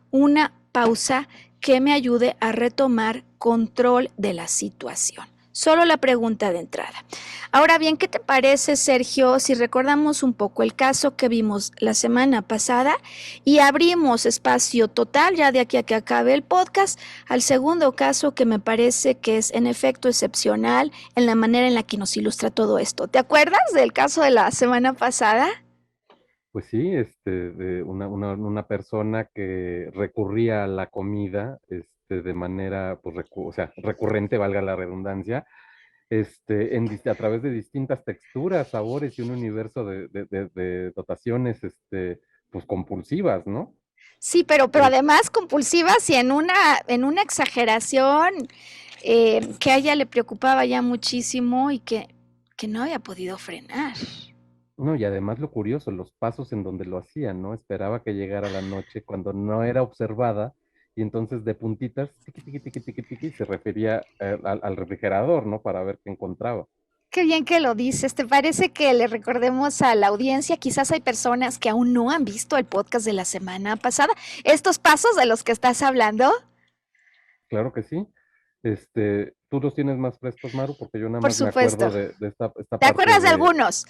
A: una pausa que me ayude a retomar control de la situación. Solo la pregunta de entrada. Ahora bien, ¿qué te parece, Sergio, si recordamos un poco el caso que vimos la semana pasada y abrimos espacio total, ya de aquí a que acabe el podcast, al segundo caso que me parece que es en efecto excepcional en la manera en la que nos ilustra todo esto? ¿Te acuerdas del caso de la semana pasada?
B: Pues sí, de una persona que recurría a la comida, de manera, pues, o sea, recurrente, valga la redundancia, a través de distintas texturas, sabores y un universo de dotaciones, pues compulsivas, ¿no?
A: Sí, pero
B: Es-
A: además compulsivas y en una exageración que a ella le preocupaba ya muchísimo y que no había podido frenar.
B: no, y además lo curioso, los pasos en donde lo hacía, ¿no? Esperaba que llegara la noche cuando no era observada y entonces de puntitas, tiqui, tiqui, tiqui, tiqui, tiqui, se refería al refrigerador, ¿no? Para ver qué encontraba.
A: Qué bien que lo dices. ¿Te parece que le recordemos a la audiencia? Quizás hay personas que aún no han visto el podcast de la semana pasada. Estos pasos de los que estás hablando,
B: Claro que sí. Tú los tienes más frescos, Maru, porque yo nada
A: por
B: más me acuerdo
A: supuesto.
B: de esta
A: ¿Te
B: parte
A: acuerdas de
B: de...
A: algunos?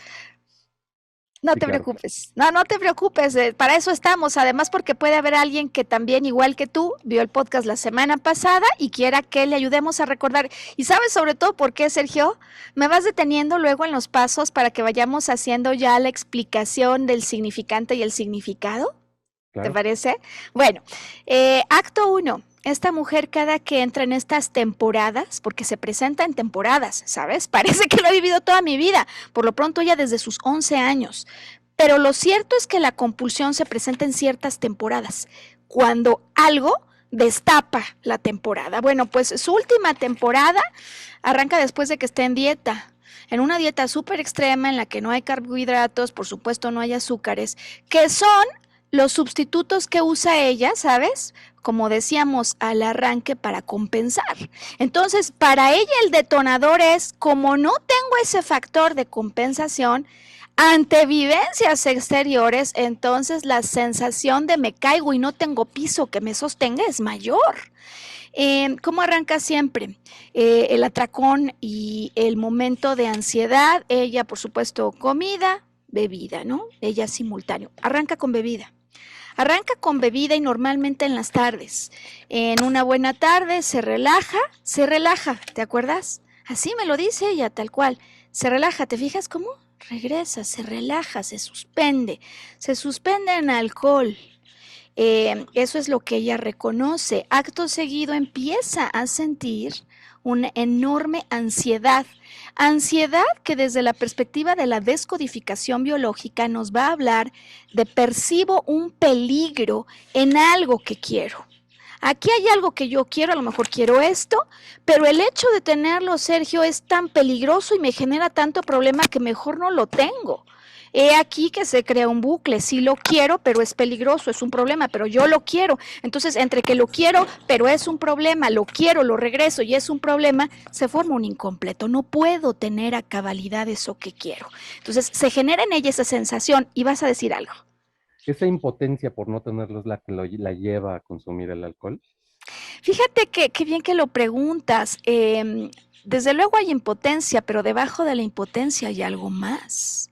A: No
B: Sí,
A: te
B: claro.
A: preocupes. No te preocupes. Para eso estamos. Además, porque puede haber alguien que también, igual que tú, vio el podcast la semana pasada y quiera que le ayudemos a recordar. Y sabes sobre todo por qué, Sergio, me vas deteniendo luego en los pasos para que vayamos haciendo ya la explicación del significante y el significado. ¿Te
B: Claro.
A: parece? Bueno, acto 1. Esta mujer cada que entra en estas temporadas, porque se presenta en temporadas, ¿sabes? Parece que lo he vivido toda mi vida, por lo pronto ya desde sus 11 años. Pero lo cierto es que la compulsión se presenta en ciertas temporadas, cuando algo destapa la temporada. Bueno, pues su última temporada arranca después de que esté en una dieta súper extrema en la que no hay carbohidratos, por supuesto no hay azúcares, que son los sustitutos que usa ella, ¿sabes? Como decíamos al arranque, para compensar. Entonces, para ella el detonador es, como no tengo ese factor de compensación, ante vivencias exteriores, entonces la sensación de me caigo y no tengo piso que me sostenga es mayor. ¿Cómo arranca siempre? El atracón y el momento de ansiedad, ella por supuesto comida, bebida, ¿no? Ella simultáneo. Arranca con bebida. Arranca con bebida y normalmente en las tardes. En una buena tarde se relaja, ¿te acuerdas? Así me lo dice ella, tal cual. Se relaja, ¿te fijas cómo? Regresa, se relaja, se suspende en alcohol. Eso es lo que ella reconoce. Acto seguido empieza a sentir una enorme ansiedad. Ansiedad que desde la perspectiva de la descodificación biológica nos va a hablar de percibo un peligro en algo que quiero. Aquí hay algo que yo quiero, a lo mejor quiero esto, pero el hecho de tenerlo, Sergio, es tan peligroso y me genera tanto problema que mejor no lo tengo. He aquí que se crea un bucle, sí lo quiero, pero es peligroso, es un problema, pero yo lo quiero. Entonces, entre que lo quiero, pero es un problema, lo quiero, lo regreso y es un problema, se forma un incompleto. No puedo tener a cabalidad eso que quiero. Entonces, se genera en ella esa sensación y vas a decir algo.
B: ¿Esa impotencia por no tenerlo es la que la lleva a consumir el alcohol?
A: Fíjate que bien que lo preguntas. Desde luego hay impotencia, pero debajo de la impotencia hay algo más.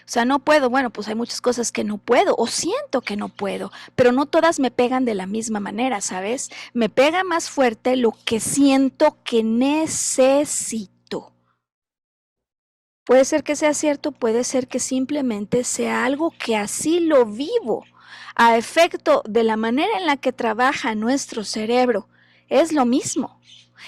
A: O sea, no puedo, bueno, pues hay muchas cosas que no puedo o siento que no puedo, pero no todas me pegan de la misma manera, ¿sabes? Me pega más fuerte lo que siento que necesito. Puede ser que sea cierto, puede ser que simplemente sea algo que así lo vivo, a efecto de la manera en la que trabaja nuestro cerebro. Es lo mismo.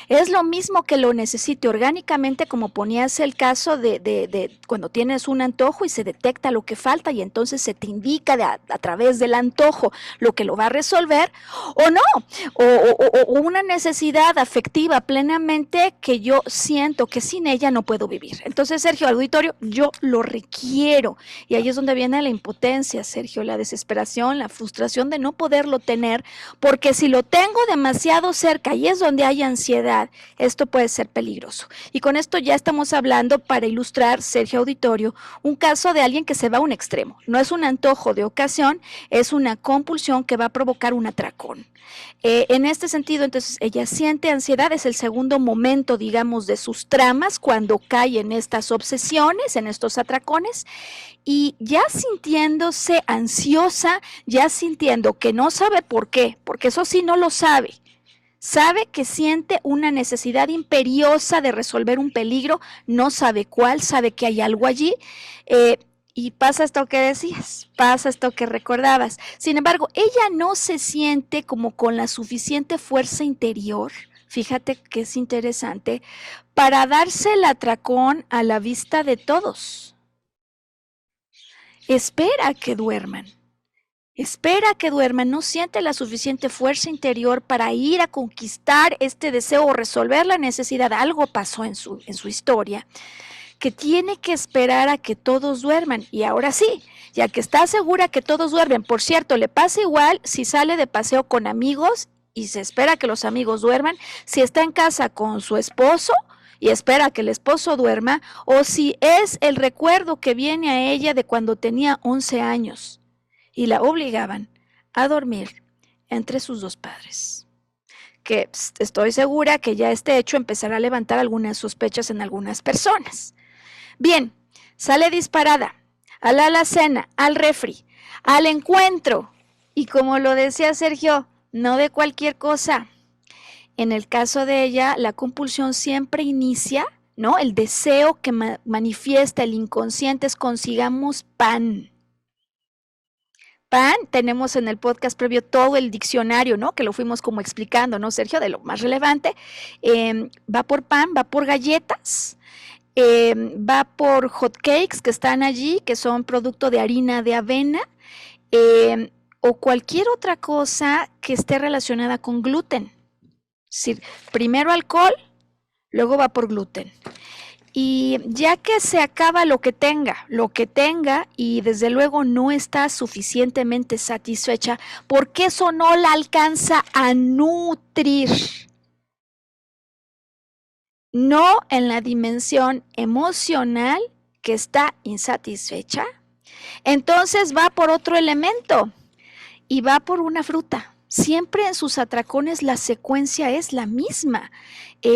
A: Es lo mismo que lo necesite orgánicamente, como ponías el caso de cuando tienes un antojo y se detecta lo que falta y entonces se te indica a través del antojo lo que lo va a resolver, o no, o una necesidad afectiva plenamente que yo siento que sin ella no puedo vivir. Entonces, Sergio, auditorio, yo lo requiero. Y ahí es donde viene la impotencia, Sergio, la desesperación, la frustración de no poderlo tener, porque si lo tengo demasiado cerca y es donde hay ansiedad, esto puede ser peligroso. Y con esto ya estamos hablando, para ilustrar, Sergio Auditorio, un caso de alguien que se va a un extremo. No es un antojo de ocasión, es una compulsión que va a provocar un atracón. En este sentido, entonces, ella siente ansiedad, es el segundo momento, digamos, de sus tramas, cuando cae en estas obsesiones, en estos atracones, y ya sintiéndose ansiosa, ya sintiendo que no sabe por qué, porque eso sí no lo sabe. Sabe que siente una necesidad imperiosa de resolver un peligro, no sabe cuál, sabe que hay algo allí, y pasa esto que decías, pasa esto que recordabas. Sin embargo, ella no se siente como con la suficiente fuerza interior, fíjate que es interesante, para darse el atracón a la vista de todos. Espera que duerman. No siente la suficiente fuerza interior para ir a conquistar este deseo o resolver la necesidad. Algo pasó en su historia, que tiene que esperar a que todos duerman. Y ahora sí, ya que está segura que todos duermen, por cierto, le pasa igual si sale de paseo con amigos y se espera que los amigos duerman, si está en casa con su esposo y espera que el esposo duerma, o si es el recuerdo que viene a ella de cuando tenía 11 años. Y la obligaban a dormir entre sus dos padres. Que estoy segura que ya este hecho empezará a levantar algunas sospechas en algunas personas. Bien, sale disparada a la alacena, al refri, al encuentro. Y como lo decía Sergio, no de cualquier cosa. En el caso de ella, la compulsión siempre inicia, ¿no? El deseo que manifiesta el inconsciente es consigamos pan. Pan, tenemos en el podcast previo todo el diccionario, ¿no? Que lo fuimos como explicando, ¿no, Sergio? De lo más relevante. Va por pan, va por galletas, va por hot cakes que están allí, que son producto de harina de avena, o cualquier otra cosa que esté relacionada con gluten. Es decir, primero alcohol, luego va por gluten. Y ya que se acaba lo que tenga, y desde luego no está suficientemente satisfecha, porque eso no la alcanza a nutrir. No en la dimensión emocional, que está insatisfecha, entonces va por otro elemento y va por una fruta. Siempre en sus atracones la secuencia es la misma.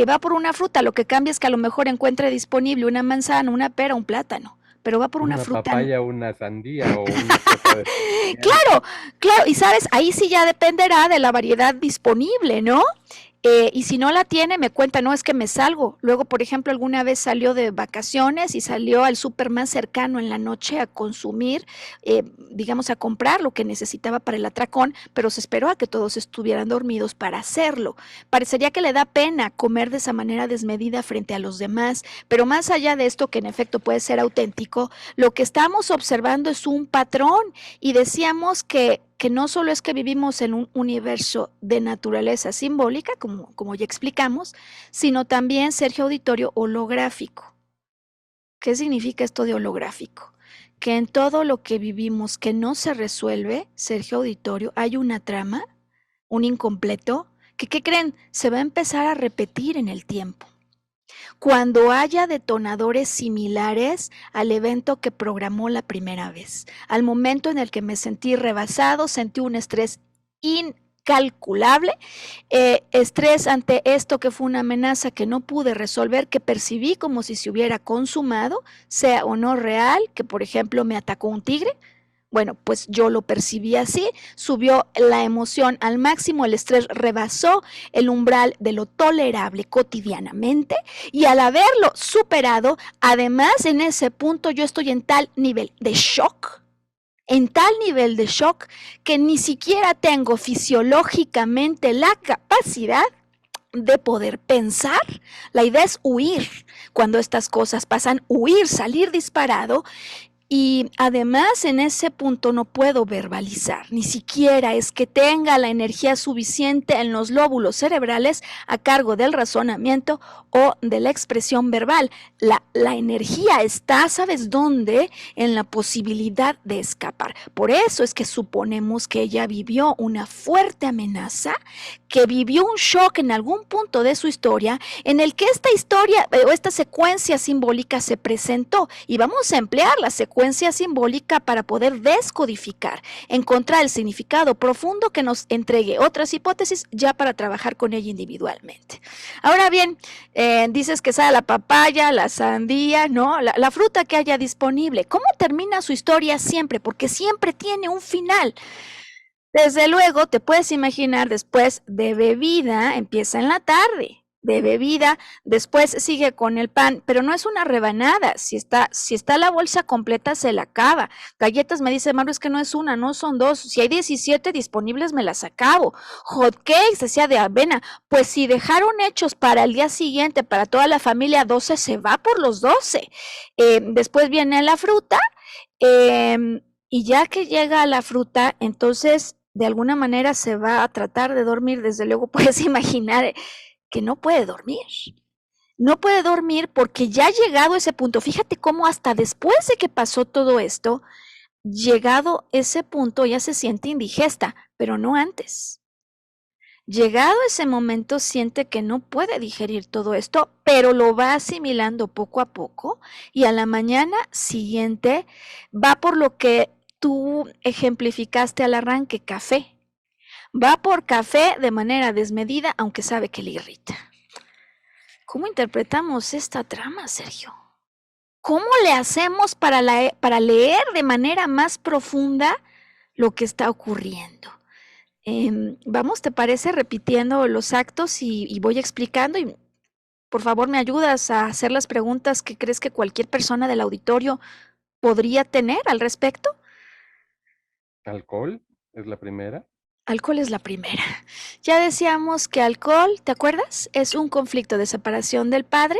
A: Va por una fruta, lo que cambia es que a lo mejor encuentre disponible una manzana, una pera, un plátano, pero va por una
B: Una
A: fruta.
B: papaya, una sandía o una cosa de
A: Claro, claro, y sabes, ahí sí ya dependerá de la variedad disponible, ¿no? Y si no la tiene, me cuenta, no, es que me salgo. Luego, por ejemplo, alguna vez salió de vacaciones y salió al súper más cercano en la noche a consumir, digamos, a comprar lo que necesitaba para el atracón, pero se esperó a que todos estuvieran dormidos para hacerlo. Parecería que le da pena comer de esa manera desmedida frente a los demás, pero más allá de esto, que en efecto puede ser auténtico, lo que estamos observando es un patrón y decíamos que no solo es que vivimos en un universo de naturaleza simbólica, como ya explicamos, sino también, Sergio Auditorio, holográfico. ¿Qué significa esto de holográfico? Que en todo lo que vivimos que no se resuelve, Sergio Auditorio, hay una trama, un incompleto, que, ¿qué creen? Se va a empezar a repetir en el tiempo. Cuando haya detonadores similares al evento que programó la primera vez, al momento en el que me sentí rebasado, sentí un estrés incalculable, estrés ante esto que fue una amenaza que no pude resolver, que percibí como si se hubiera consumado, sea o no real, que por ejemplo me atacó un tigre. Bueno, pues yo lo percibí así, subió la emoción al máximo, el estrés rebasó el umbral de lo tolerable cotidianamente y al haberlo superado, además en ese punto yo estoy en tal nivel de shock, que ni siquiera tengo fisiológicamente la capacidad de poder pensar. La idea es huir. Cuando estas cosas pasan, huir, salir disparado. Y además en ese punto no puedo verbalizar, ni siquiera es que tenga la energía suficiente en los lóbulos cerebrales a cargo del razonamiento o de la expresión verbal. La energía está, ¿sabes dónde? En la posibilidad de escapar. Por eso es que suponemos que ella vivió una fuerte amenaza, que vivió un shock en algún punto de su historia, en el que esta historia o esta secuencia simbólica se presentó, y vamos a emplear la secuencia simbólica para poder descodificar, encontrar el significado profundo que nos entregue otras hipótesis ya para trabajar con ella individualmente. Ahora bien, dices que sea la papaya, la sandía, ¿no? La fruta que haya disponible. ¿Cómo termina su historia siempre? Porque siempre tiene un final. Desde luego, te puedes imaginar, después de bebida, empieza en la tarde, de bebida, después sigue con el pan, pero no es una rebanada, si está la bolsa completa se la acaba. Galletas, me dice Maru, es que no es una, no son dos, si hay 17 disponibles me las acabo. Hot cakes, decía, de avena, pues si dejaron hechos para el día siguiente, para toda la familia, 12 se va por los 12. Después viene la fruta, y ya que llega a la fruta, entonces de alguna manera se va a tratar de dormir. Desde luego puedes imaginar que no puede dormir. No puede dormir porque ya ha llegado ese punto. Fíjate cómo hasta después de que pasó todo esto, llegado ese punto ya se siente indigesta, pero no antes. Llegado ese momento siente que no puede digerir todo esto, pero lo va asimilando poco a poco y a la mañana siguiente va por lo que tú ejemplificaste al arranque, café. Va por café de manera desmedida, aunque sabe que le irrita. ¿Cómo interpretamos esta trama, Sergio? ¿Cómo le hacemos para leer de manera más profunda lo que está ocurriendo? Vamos, ¿te parece repitiendo los actos y voy explicando? Y por favor, me ayudas a hacer las preguntas que crees que cualquier persona del auditorio podría tener al respecto.
B: alcohol, es la primera.
A: Alcohol es la primera. Ya decíamos que alcohol, ¿te acuerdas? Es un conflicto de separación del padre.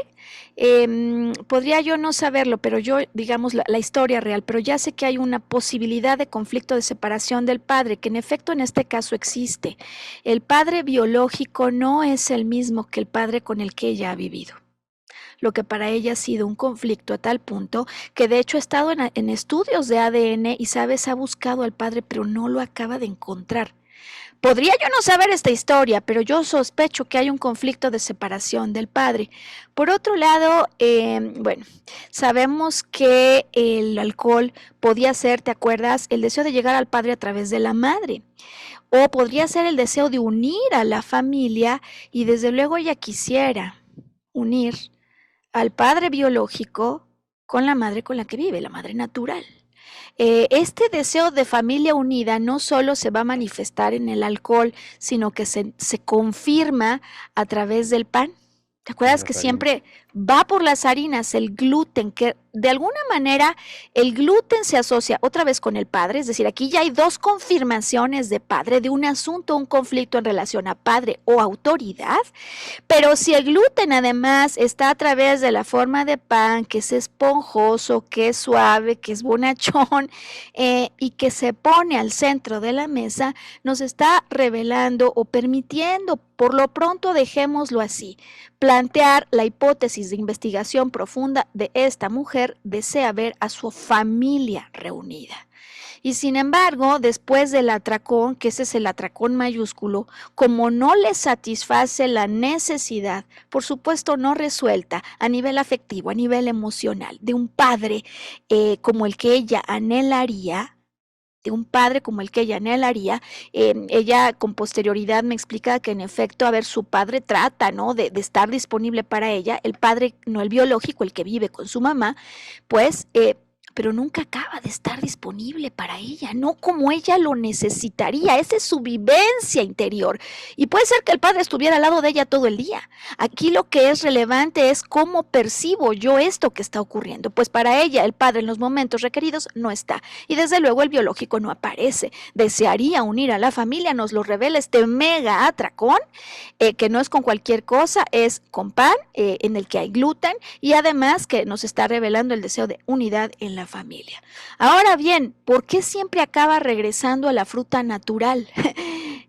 A: Podría yo no saberlo, pero yo, digamos, la historia real, pero ya sé que hay una posibilidad de conflicto de separación del padre, que en efecto en este caso existe. El padre biológico no es el mismo que el padre con el que ella ha vivido. Lo que para ella ha sido un conflicto a tal punto que de hecho ha estado en estudios de ADN y, sabes, ha buscado al padre, pero no lo acaba de encontrar. Podría yo no saber esta historia, pero yo sospecho que hay un conflicto de separación del padre. Por otro lado, bueno, sabemos que el alcohol podía ser, ¿te acuerdas?, el deseo de llegar al padre a través de la madre. O podría ser el deseo de unir a la familia y desde luego ella quisiera unir al padre biológico con la madre con la que vive, la madre natural. Este deseo de familia unida no solo se va a manifestar en el alcohol, sino que se confirma a través del pan. ¿Te acuerdas que siempre va por las harinas el gluten? Que de alguna manera el gluten se asocia otra vez con el padre, es decir, aquí ya hay dos confirmaciones de padre, de un asunto, un conflicto en relación a padre o autoridad, pero si el gluten además está a través de la forma de pan, que es esponjoso, que es suave, que es bonachón y que se pone al centro de la mesa, nos está revelando o permitiendo, por lo pronto dejémoslo así, plantear la hipótesis de investigación profunda de esta mujer desea ver a su familia reunida. Y sin embargo, después del atracón, que ese es el atracón mayúsculo, como no le satisface la necesidad, por supuesto no resuelta a nivel afectivo, a nivel emocional, de un padre como el que ella anhelaría, ella con posterioridad me explica que en efecto, a ver, su padre trata, ¿no? De estar disponible para ella, el padre, no el biológico, el que vive con su mamá, pues, pero nunca acaba de estar disponible para ella, no como ella lo necesitaría, esa es su vivencia interior. Y puede ser que el padre estuviera al lado de ella todo el día. Aquí lo que es relevante es cómo percibo yo esto que está ocurriendo, pues para ella el padre en los momentos requeridos no está, y desde luego el biológico no aparece. Desearía unir a la familia, nos lo revela este mega atracón, que no es con cualquier cosa, es con pan, en el que hay gluten, y además que nos está revelando el deseo de unidad en la familia. Ahora bien, ¿por qué siempre acaba regresando a la fruta natural?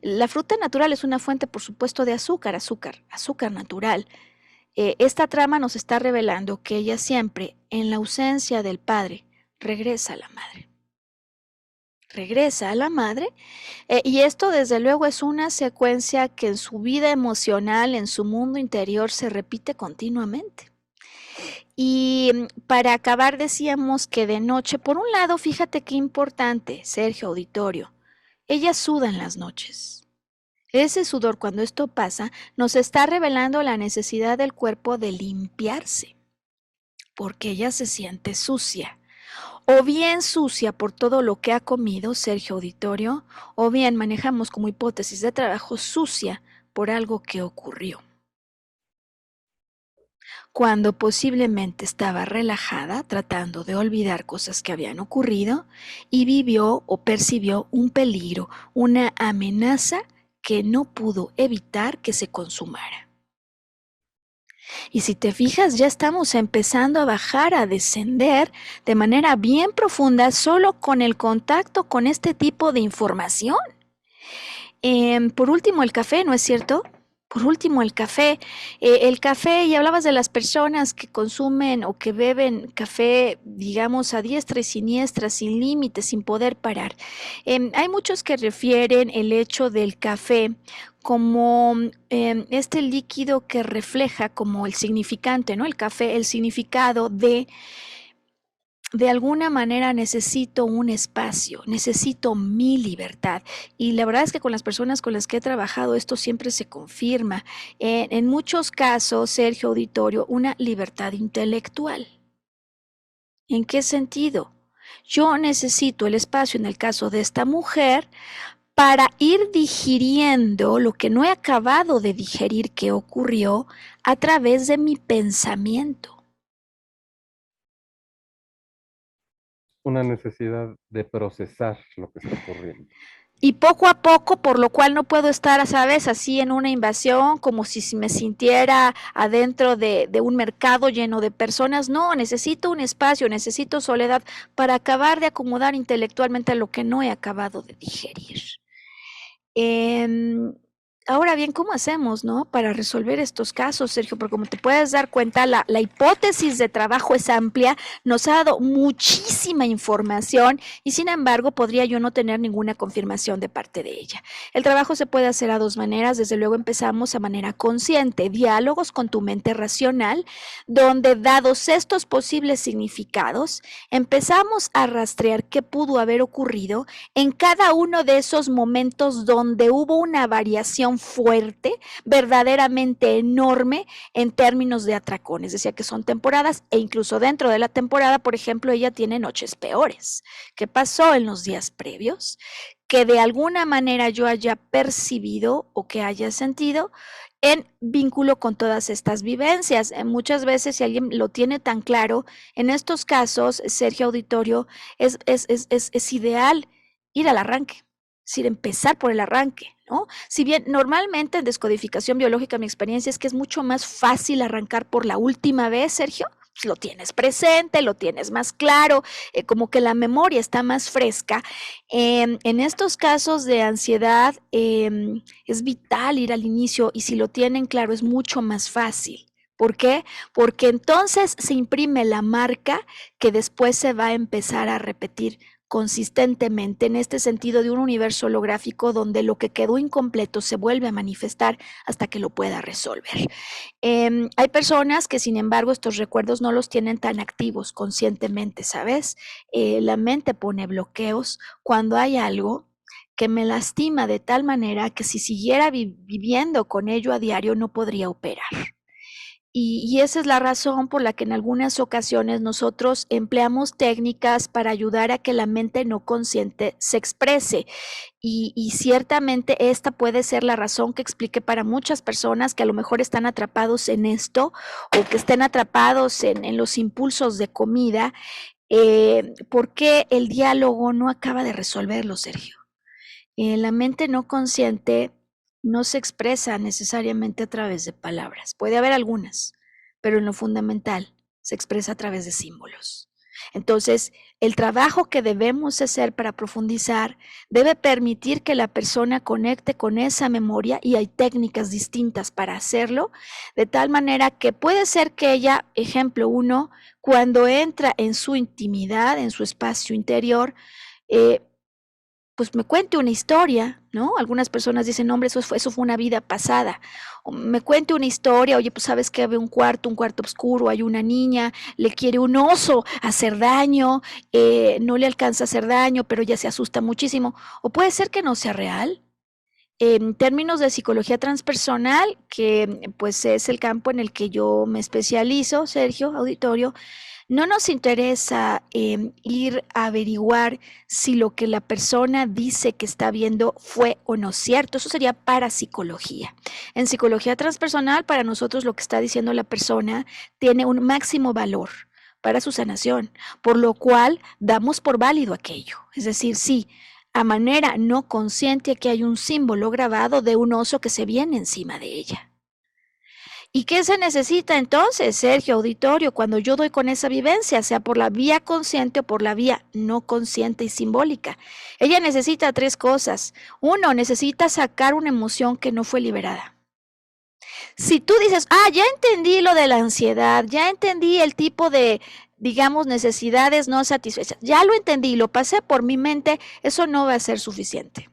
A: La fruta natural es una fuente, por supuesto, de azúcar natural. Esta trama nos está revelando que ella siempre, en la ausencia del padre, regresa a la madre. Regresa a la madre, y esto desde luego es una secuencia que en su vida emocional, en su mundo interior, se repite continuamente. Y para acabar decíamos que de noche, por un lado, fíjate qué importante, Sergio Auditorio, ella suda en las noches. Ese sudor, cuando esto pasa, nos está revelando la necesidad del cuerpo de limpiarse, porque ella se siente sucia. O bien sucia por todo lo que ha comido, Sergio Auditorio, o bien manejamos como hipótesis de trabajo sucia por algo que ocurrió. Cuando posiblemente estaba relajada, tratando de olvidar cosas que habían ocurrido, y vivió o percibió un peligro, una amenaza que no pudo evitar que se consumara. Y si te fijas, ya estamos empezando a bajar, a descender de manera bien profunda solo con el contacto con este tipo de información. Por último, el café, ¿no es cierto? Por último, el café, y hablabas de las personas que consumen o que beben café, digamos, a diestra y siniestra, sin límites, sin poder parar. Hay muchos que refieren el hecho del café como este líquido que refleja como el significante, ¿no? El café, el significado de alguna manera necesito un espacio, necesito mi libertad. Y la verdad es que con las personas con las que he trabajado esto siempre se confirma. En muchos casos, Sergio Auditorio, una libertad intelectual. ¿En qué sentido? Yo necesito el espacio, en el caso de esta mujer, para ir digiriendo lo que no he acabado de digerir que ocurrió a través de mi pensamiento.
B: Una necesidad de procesar lo que está ocurriendo.
A: Y poco a poco, por lo cual no puedo estar, ¿sabes?, así en una invasión, como si me sintiera adentro de un mercado lleno de personas. No, necesito un espacio, necesito soledad para acabar de acomodar intelectualmente lo que no he acabado de digerir. Ahora bien, ¿cómo hacemos, no, para resolver estos casos, Sergio? Porque como te puedes dar cuenta, la hipótesis de trabajo es amplia, nos ha dado muchísima información y sin embargo podría yo no tener ninguna confirmación de parte de ella. El trabajo se puede hacer a dos maneras. Desde luego empezamos a manera consciente, diálogos con tu mente racional, donde dados estos posibles significados, empezamos a rastrear qué pudo haber ocurrido en cada uno de esos momentos donde hubo una variación fuerte, verdaderamente enorme en términos de atracones. Decía que son temporadas e incluso dentro de la temporada, por ejemplo, ella tiene noches peores. ¿Qué pasó en los días previos? Que de alguna manera yo haya percibido o que haya sentido en vínculo con todas estas vivencias. Muchas veces, si alguien lo tiene tan claro, en estos casos, Sergio Auditorio, es ideal ir al arranque, es decir, empezar por el arranque, ¿no? Si bien normalmente en descodificación biológica mi experiencia es que es mucho más fácil arrancar por la última vez, Sergio, pues lo tienes presente, lo tienes más claro, como que la memoria está más fresca. En estos casos de ansiedad es vital ir al inicio y si lo tienen claro es mucho más fácil. ¿Por qué? Porque entonces se imprime la marca que después se va a empezar a repetir consistentemente en este sentido de un universo holográfico donde lo que quedó incompleto se vuelve a manifestar hasta que lo pueda resolver. Hay personas que, sin embargo, estos recuerdos no los tienen tan activos conscientemente, ¿sabes? La mente pone bloqueos cuando hay algo que me lastima de tal manera que si siguiera viviendo con ello a diario no podría operar. Y esa es la razón por la que en algunas ocasiones nosotros empleamos técnicas para ayudar a que la mente no consciente se exprese. Y ciertamente esta puede ser la razón que explique para muchas personas que a lo mejor están atrapados en esto o que estén atrapados en los impulsos de comida, ¿por qué el diálogo no acaba de resolverlo, Sergio? La mente no consciente no se expresa necesariamente a través de palabras. Puede haber algunas, pero en lo fundamental se expresa a través de símbolos. Entonces, el trabajo que debemos hacer para profundizar debe permitir que la persona conecte con esa memoria y hay técnicas distintas para hacerlo, de tal manera que puede ser que ella, ejemplo 1, cuando entra en su intimidad, en su espacio interior, pues me cuente una historia, ¿no? Algunas personas dicen, hombre, eso fue una vida pasada. O me cuente una historia, oye, pues sabes que ve un cuarto oscuro, hay una niña, le quiere un oso hacer daño, no le alcanza a hacer daño, pero ella se asusta muchísimo. O puede ser que no sea real. En términos de psicología transpersonal, que pues es el campo en el que yo me especializo, Sergio Auditorio, no nos interesa ir a averiguar si lo que la persona dice que está viendo fue o no cierto. Eso sería parapsicología. En psicología transpersonal, para nosotros lo que está diciendo la persona tiene un máximo valor para su sanación, por lo cual damos por válido aquello. Es decir, sí, a manera no consciente que hay un símbolo grabado de un oso que se viene encima de ella. ¿Y qué se necesita entonces, Sergio Auditorio, cuando yo doy con esa vivencia, sea por la vía consciente o por la vía no consciente y simbólica? Ella necesita 3 cosas. 1, necesita sacar una emoción que no fue liberada. Si tú dices, ya entendí lo de la ansiedad, ya entendí el tipo de, digamos, necesidades no satisfechas, ya lo entendí, lo pasé por mi mente, eso no va a ser suficiente.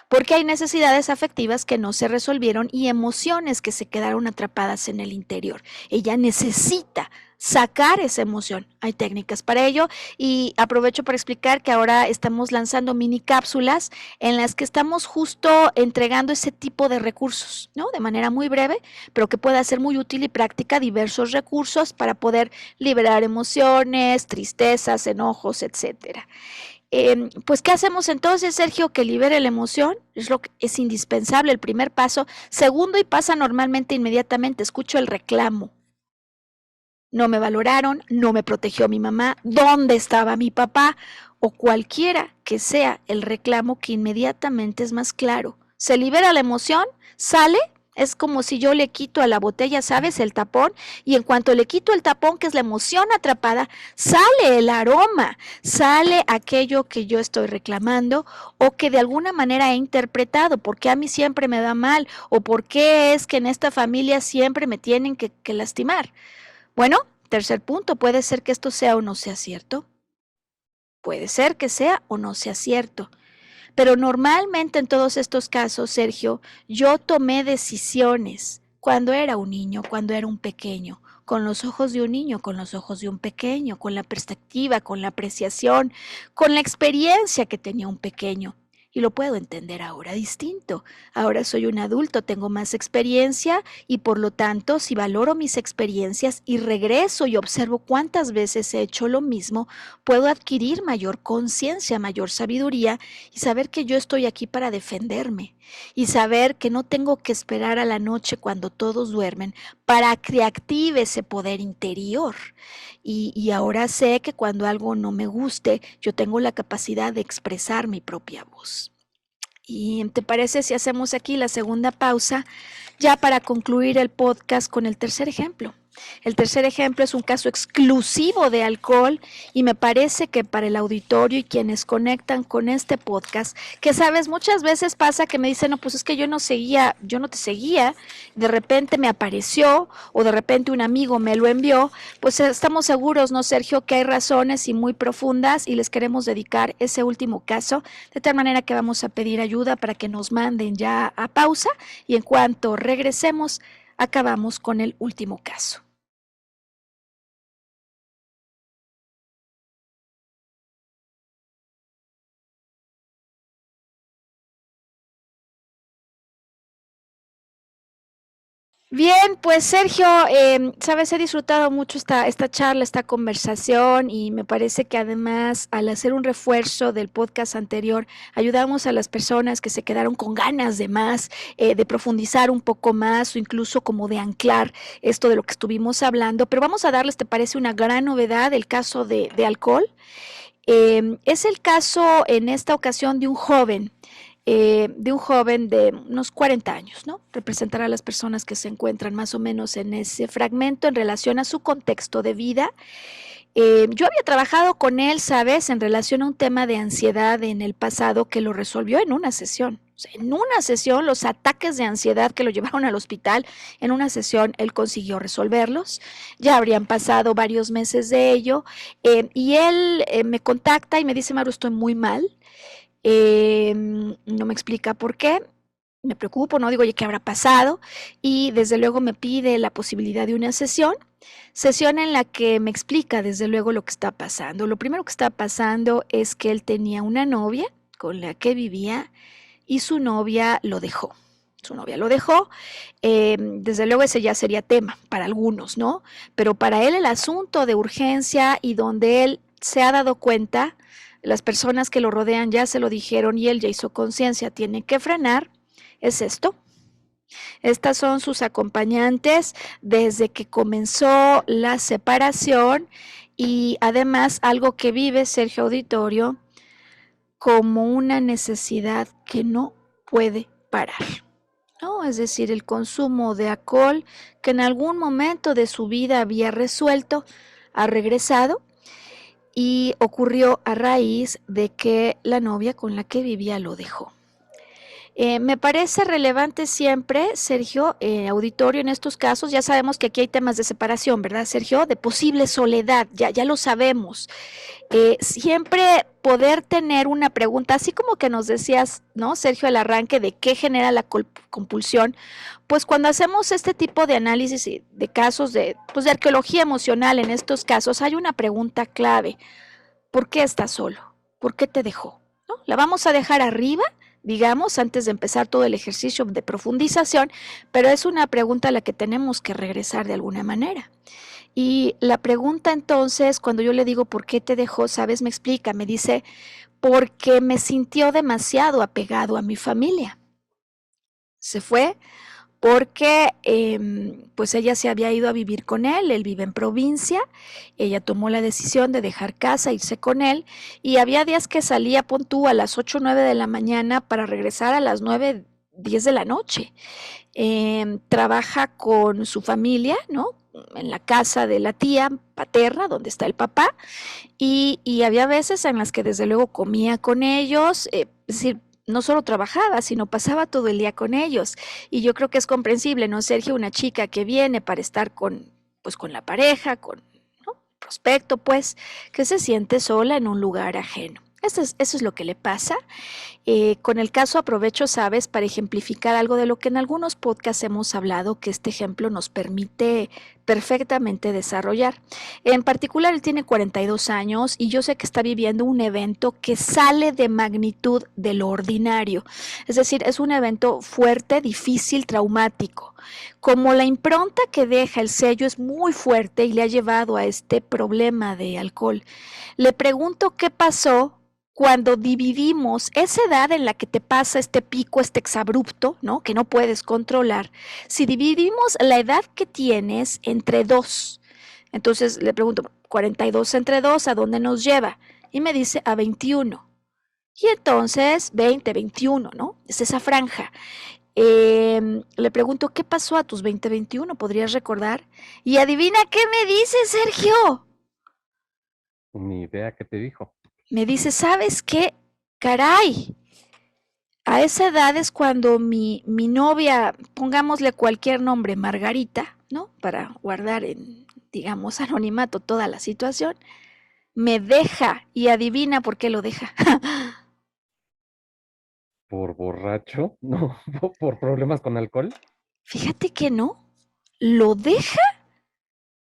A: Porque hay necesidades afectivas que no se resolvieron y emociones que se quedaron atrapadas en el interior. Ella necesita sacar esa emoción. Hay técnicas para ello y aprovecho para explicar que ahora estamos lanzando mini cápsulas en las que estamos justo entregando ese tipo de recursos, ¿no? De manera muy breve, pero que pueda ser muy útil y práctica, diversos recursos para poder liberar emociones, tristezas, enojos, etcétera. Pues, ¿qué hacemos entonces, Sergio? Que libere la emoción, es lo que es indispensable, el primer paso. Segundo, y pasa normalmente inmediatamente, escucho el reclamo. No me valoraron, no me protegió mi mamá, ¿dónde estaba mi papá? O cualquiera que sea el reclamo que inmediatamente es más claro. Se libera la emoción, sale. Es como si yo le quito a la botella, ¿sabes? El tapón, y en cuanto le quito el tapón, que es la emoción atrapada, sale el aroma, sale aquello que yo estoy reclamando o que de alguna manera he interpretado, ¿por qué a mí siempre me va mal? ¿O por qué es que en esta familia siempre me tienen que lastimar? Bueno, tercer punto, puede ser que esto sea o no sea cierto. Puede ser que sea o no sea cierto. Pero normalmente en todos estos casos, Sergio, yo tomé decisiones cuando era un niño, cuando era un pequeño, con los ojos de un niño, con los ojos de un pequeño, con la perspectiva, con la apreciación, con la experiencia que tenía un pequeño. y lo puedo entender ahora distinto. Ahora soy un adulto, tengo más experiencia y por lo tanto, si valoro mis experiencias y regreso y observo cuántas veces he hecho lo mismo, puedo adquirir mayor conciencia, mayor sabiduría y saber que yo estoy aquí para defenderme y saber que no tengo que esperar a la noche cuando todos duermen para que active ese poder interior. Y ahora sé que cuando algo no me guste, yo tengo la capacidad de expresar mi propia voz. ¿Y te parece si hacemos aquí la segunda pausa ya para concluir el podcast con el tercer ejemplo? El tercer ejemplo es un caso exclusivo de alcohol y me parece que para el auditorio y quienes conectan con este podcast, que sabes, muchas veces pasa que me dicen, no, pues es que yo no te seguía, de repente me apareció o de repente un amigo me lo envió, pues estamos seguros, ¿no, Sergio?, que hay razones y muy profundas y les queremos dedicar ese último caso, de tal manera que vamos a pedir ayuda para que nos manden ya a pausa y en cuanto regresemos, acabamos con el último caso. Bien, pues Sergio, sabes, he disfrutado mucho esta charla, esta conversación y me parece que además al hacer un refuerzo del podcast anterior, ayudamos a las personas que se quedaron con ganas de más, de profundizar un poco más o incluso como de anclar esto de lo que estuvimos hablando, pero vamos a darles, ¿te parece una gran novedad el caso de alcohol? Es el caso en esta ocasión de un joven de unos 40 años, ¿no? Representará a las personas que se encuentran más o menos en ese fragmento en relación a su contexto de vida. Yo había trabajado con él, ¿sabes?, en relación a un tema de ansiedad en el pasado que lo resolvió en una sesión. O sea, en una sesión, los ataques de ansiedad que lo llevaron al hospital, en una sesión él consiguió resolverlos. Ya habrían pasado varios meses de ello. Y él me contacta y me dice, Maru, estoy muy mal. No me explica por qué. Me preocupo, ¿no? Digo, oye, ¿qué habrá pasado? Y desde luego me pide la posibilidad de una sesión en la que me explica desde luego lo que está pasando. Lo primero que está pasando es que él tenía una novia con la que vivía y su novia lo dejó. Desde luego ese ya sería tema para algunos, ¿no? Pero para él el asunto de urgencia y donde él se ha dado cuenta, las personas que lo rodean ya se lo dijeron y él ya hizo conciencia, tiene que frenar, es esto. Estas son sus acompañantes desde que comenzó la separación y además algo que vive Sergio Auditorio como una necesidad que no puede parar, ¿no? Es decir, el consumo de alcohol que en algún momento de su vida había resuelto, ha regresado y ocurrió a raíz de que la novia con la que vivía lo dejó. Me parece relevante siempre, Sergio, auditorio, en estos casos, ya sabemos que aquí hay temas de separación, ¿verdad, Sergio? De posible soledad, ya lo sabemos. Siempre poder tener una pregunta, así como que nos decías, ¿no, Sergio, al arranque de qué genera la compulsión? Pues cuando hacemos este tipo de análisis de casos pues de arqueología emocional en estos casos, hay una pregunta clave. ¿Por qué estás solo? ¿Por qué te dejó? ¿No? La vamos a dejar arriba, digamos, antes de empezar todo el ejercicio de profundización, pero es una pregunta a la que tenemos que regresar de alguna manera. Y la pregunta entonces, cuando yo le digo ¿por qué te dejó? ¿Sabes? Me explica, me dice, porque me sintió demasiado apegado a mi familia. Se fue porque pues ella se había ido a vivir con él vive en provincia, ella tomó la decisión de dejar casa, irse con él, y había días que salía, pon tú, a las 8 o 9 de la mañana para regresar a las 9, 10 de la noche. Trabaja con su familia, ¿no? En la casa de la tía paterna, donde está el papá, y había veces en las que desde luego comía con ellos, es decir, no solo trabajaba, sino pasaba todo el día con ellos. Y yo creo que es comprensible, ¿no, Sergio? Una chica que viene para estar pues, con la pareja, con, ¿no?, prospecto, pues, que se siente sola en un lugar ajeno. Eso es lo que le pasa. Con el caso aprovecho, sabes, para ejemplificar algo de lo que en algunos podcasts hemos hablado, que este ejemplo nos permite perfectamente desarrollar. En particular, él tiene 42 años y yo sé que está viviendo un evento que sale de magnitud de lo ordinario. Es decir, es un evento fuerte, difícil, traumático. Como la impronta que deja el sello es muy fuerte y le ha llevado a este problema de alcohol, le pregunto qué pasó cuando dividimos esa edad en la que te pasa este pico, este exabrupto, ¿no? Que no puedes controlar. Si dividimos la edad que tienes entre 2, entonces le pregunto, 42 entre 2, ¿a dónde nos lleva? Y me dice a 21. Y entonces 20, 21, ¿no? Es esa franja. Le pregunto, ¿qué pasó a tus 20, 21? ¿Podrías recordar? Y adivina qué me dice, Sergio.
B: Ni idea qué te dijo.
A: Me dice, ¿sabes qué? Caray, a esa edad es cuando mi novia, pongámosle cualquier nombre, Margarita, ¿no? Para guardar en, digamos, anonimato toda la situación, me deja y adivina por qué lo deja.
B: ¿Por borracho? No, por problemas con alcohol.
A: Fíjate que no, lo deja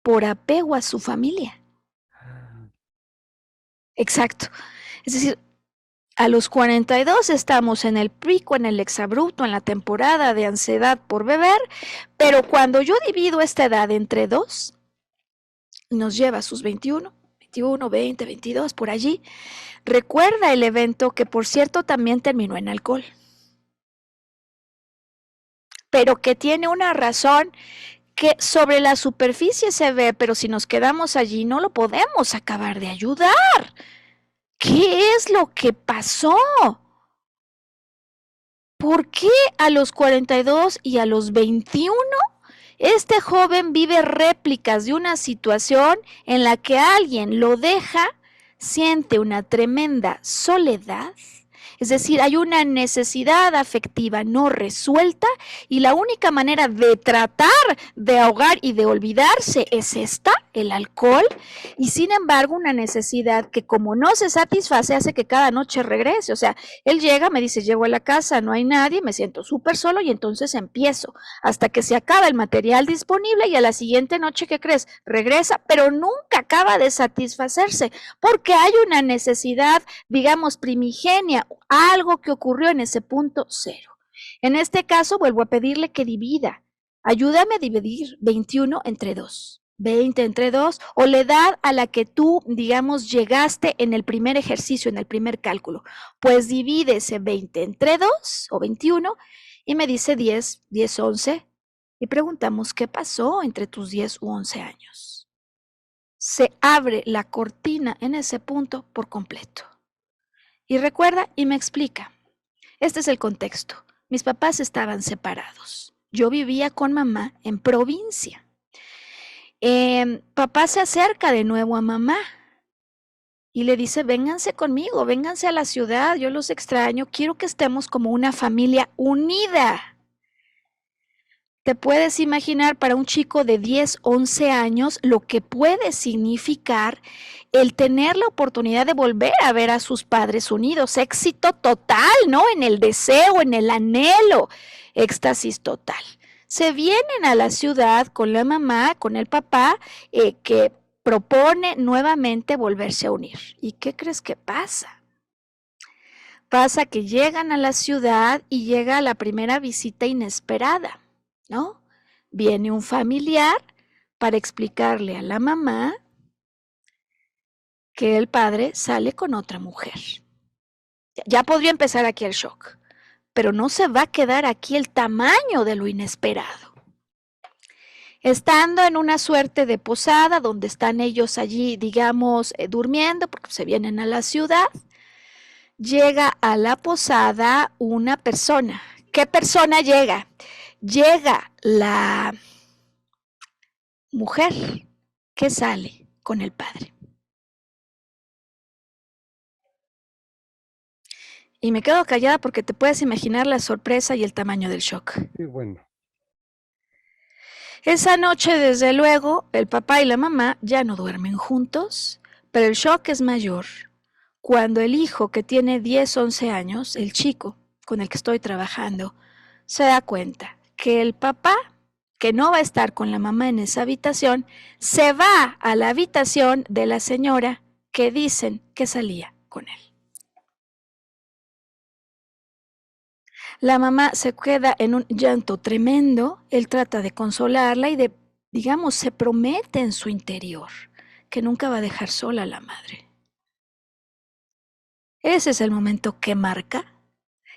A: por apego a su familia. Exacto. Es decir, a los 42 estamos en el pico, en el exabrupto, en la temporada de ansiedad por beber, pero cuando yo divido esta edad entre 2, nos lleva a sus 21, 21, 20, 22, por allí. Recuerda el evento que, por cierto, también terminó en alcohol, pero que tiene una razón que sobre la superficie se ve, pero si nos quedamos allí no lo podemos acabar de ayudar. ¿Qué es lo que pasó? ¿Por qué a los 42 y a los 21 este joven vive réplicas de una situación en la que alguien lo deja, siente una tremenda soledad? Es decir, hay una necesidad afectiva no resuelta y la única manera de tratar de ahogar y de olvidarse es esta, el alcohol, y sin embargo una necesidad que como no se satisface hace que cada noche regrese. O sea, él llega, me dice, llego a la casa, no hay nadie, me siento súper solo y entonces empiezo hasta que se acaba el material disponible y a la siguiente noche, ¿qué crees? Regresa, pero nunca acaba de satisfacerse porque hay una necesidad, digamos, primigenia, algo que ocurrió en ese punto cero. En este caso, vuelvo a pedirle que divida. Ayúdame a dividir 21 entre 2. 20 entre 2, o la edad a la que tú, digamos, llegaste en el primer ejercicio, en el primer cálculo. Pues divide ese 20 entre 2 o 21 y me dice 10, 10, 11. Y preguntamos, ¿qué pasó entre tus 10 u 11 años? Se abre la cortina en ese punto por completo. Y recuerda y me explica. Este es el contexto. Mis papás estaban separados. Yo vivía con mamá en provincia. Papá se acerca de nuevo a mamá y le dice, vénganse conmigo, vénganse a la ciudad, yo los extraño, quiero que estemos como una familia unida. Te puedes imaginar para un chico de 10, 11 años lo que puede significar el tener la oportunidad de volver a ver a sus padres unidos. Éxito total, ¿no? En el deseo, en el anhelo, éxtasis total. Se vienen a la ciudad con la mamá, con el papá, que propone nuevamente volverse a unir. ¿Y qué crees que pasa? Pasa que llegan a la ciudad y llega la primera visita inesperada, ¿no? Viene un familiar para explicarle a la mamá que el padre sale con otra mujer. Ya podría empezar aquí el shock, pero no se va a quedar aquí el tamaño de lo inesperado. Estando en una suerte de posada donde están ellos allí, digamos, durmiendo, porque se vienen a la ciudad, llega a la posada una persona. ¿Qué persona llega? Llega la mujer que sale con el padre. Y me quedo callada porque te puedes imaginar la sorpresa y el tamaño del shock.
B: Sí, bueno.
A: Esa noche, desde luego, el papá y la mamá ya no duermen juntos, pero el shock es mayor, cuando el hijo que tiene 10, 11 años, el chico con el que estoy trabajando, se da cuenta que el papá, que no va a estar con la mamá en esa habitación, se va a la habitación de la señora que dicen que salía con él. La mamá se queda en un llanto tremendo, él trata de consolarla y digamos, se promete en su interior que nunca va a dejar sola a la madre. Ese es el momento que marca,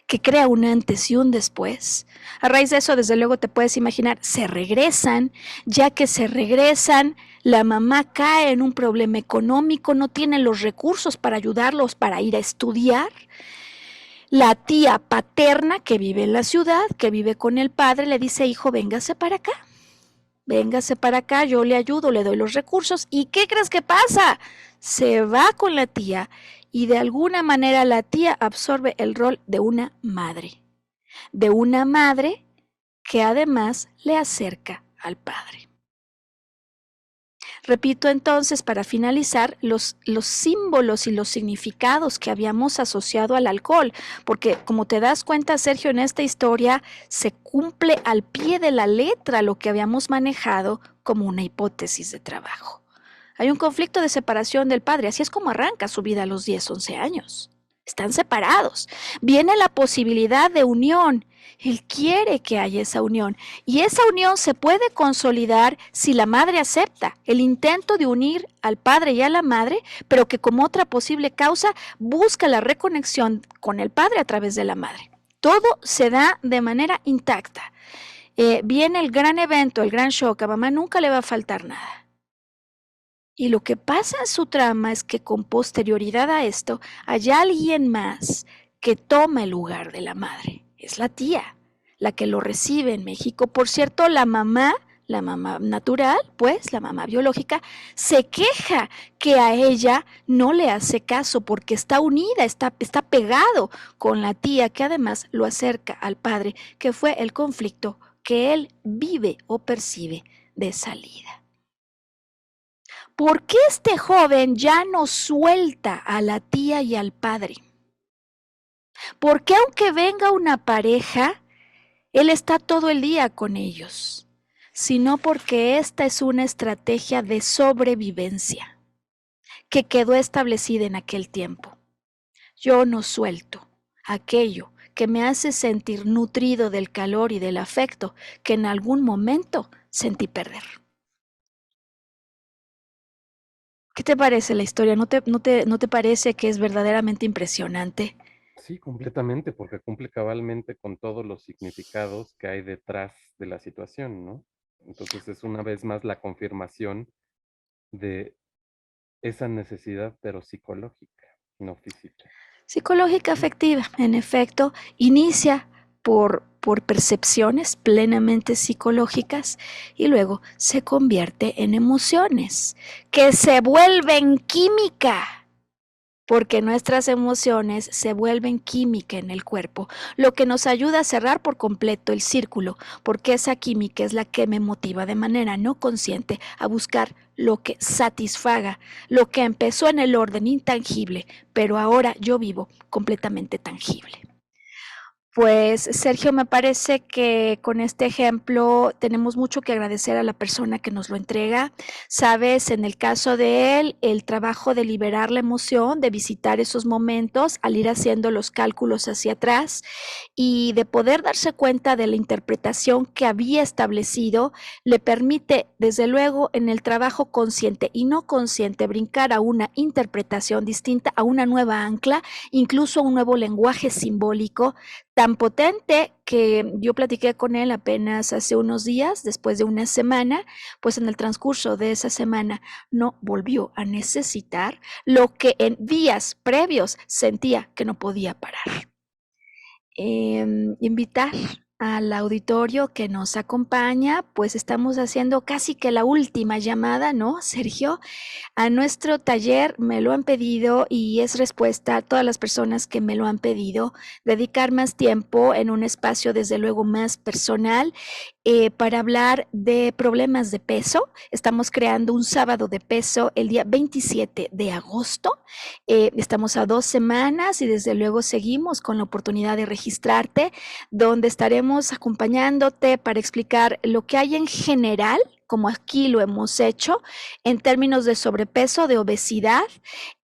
A: que crea un antes y un después. A raíz de eso, desde luego te puedes imaginar, se regresan, ya que se regresan, la mamá cae en un problema económico, no tiene los recursos para ayudarlos para ir a estudiar. La tía paterna que vive en la ciudad, que vive con el padre, le dice, hijo, véngase para acá, yo le ayudo, le doy los recursos. ¿Y qué crees que pasa? Se va con la tía y de alguna manera la tía absorbe el rol de una madre que además le acerca al padre. Repito entonces, para finalizar, los símbolos y los significados que habíamos asociado al alcohol, porque como te das cuenta, Sergio, en esta historia se cumple al pie de la letra lo que habíamos manejado como una hipótesis de trabajo. Hay un conflicto de separación del padre, así es como arranca su vida a los 10, 11 años. Están separados. Viene la posibilidad de unión. Él quiere que haya esa unión. Y esa unión se puede consolidar si la madre acepta el intento de unir al padre y a la madre, pero que como otra posible causa busca la reconexión con el padre a través de la madre. Todo se da de manera intacta. Viene el gran evento, el gran shock. A mamá nunca le va a faltar nada. Y lo que pasa en su trama es que con posterioridad a esto hay alguien más que toma el lugar de la madre. Es la tía, la que lo recibe en México. Por cierto, la mamá natural, pues, la mamá biológica, se queja que a ella no le hace caso porque está unida, está pegado con la tía que además lo acerca al padre, que fue el conflicto que él vive o percibe de salida. ¿Por qué este joven ya no suelta a la tía y al padre? ¿Por qué aunque venga una pareja, él está todo el día con ellos? Sino porque esta es una estrategia de sobrevivencia que quedó establecida en aquel tiempo. Yo no suelto aquello que me hace sentir nutrido del calor y del afecto que en algún momento sentí perder. ¿Qué te parece la historia? ¿No te parece que es verdaderamente impresionante?
B: Sí, completamente, porque cumple cabalmente con todos los significados que hay detrás de la situación, ¿no? Entonces es una vez más la confirmación de esa necesidad, pero psicológica, no física.
A: Psicológica afectiva, en efecto, inicia por percepciones plenamente psicológicas y luego se convierte en emociones que se vuelven química, porque nuestras emociones se vuelven química en el cuerpo, lo que nos ayuda a cerrar por completo el círculo, porque esa química es la que me motiva de manera no consciente a buscar lo que satisfaga, lo que empezó en el orden intangible, pero ahora yo vivo completamente tangible. Pues Sergio, me parece que con este ejemplo tenemos mucho que agradecer a la persona que nos lo entrega. Sabes, en el caso de él, el trabajo de liberar la emoción, de visitar esos momentos, al ir haciendo los cálculos hacia atrás y de poder darse cuenta de la interpretación que había establecido, le permite, desde luego, en el trabajo consciente y no consciente, brincar a una interpretación distinta, a una nueva ancla, incluso a un nuevo lenguaje simbólico tan potente que yo platiqué con él apenas hace unos días, después de una semana, pues en el transcurso de esa semana no volvió a necesitar lo que en días previos sentía que no podía parar. Invitar al auditorio que nos acompaña, pues estamos haciendo casi que la última llamada, ¿no, Sergio? A nuestro taller me lo han pedido y es respuesta a todas las personas que me lo han pedido, dedicar más tiempo en un espacio desde luego más personal para hablar de problemas de peso. Estamos creando un sábado de peso el día 27 de agosto. Estamos a 2 semanas y desde luego seguimos con la oportunidad de registrarte, donde estaremos acompañándote para explicar lo que hay en general, como aquí lo hemos hecho, en términos de sobrepeso, de obesidad,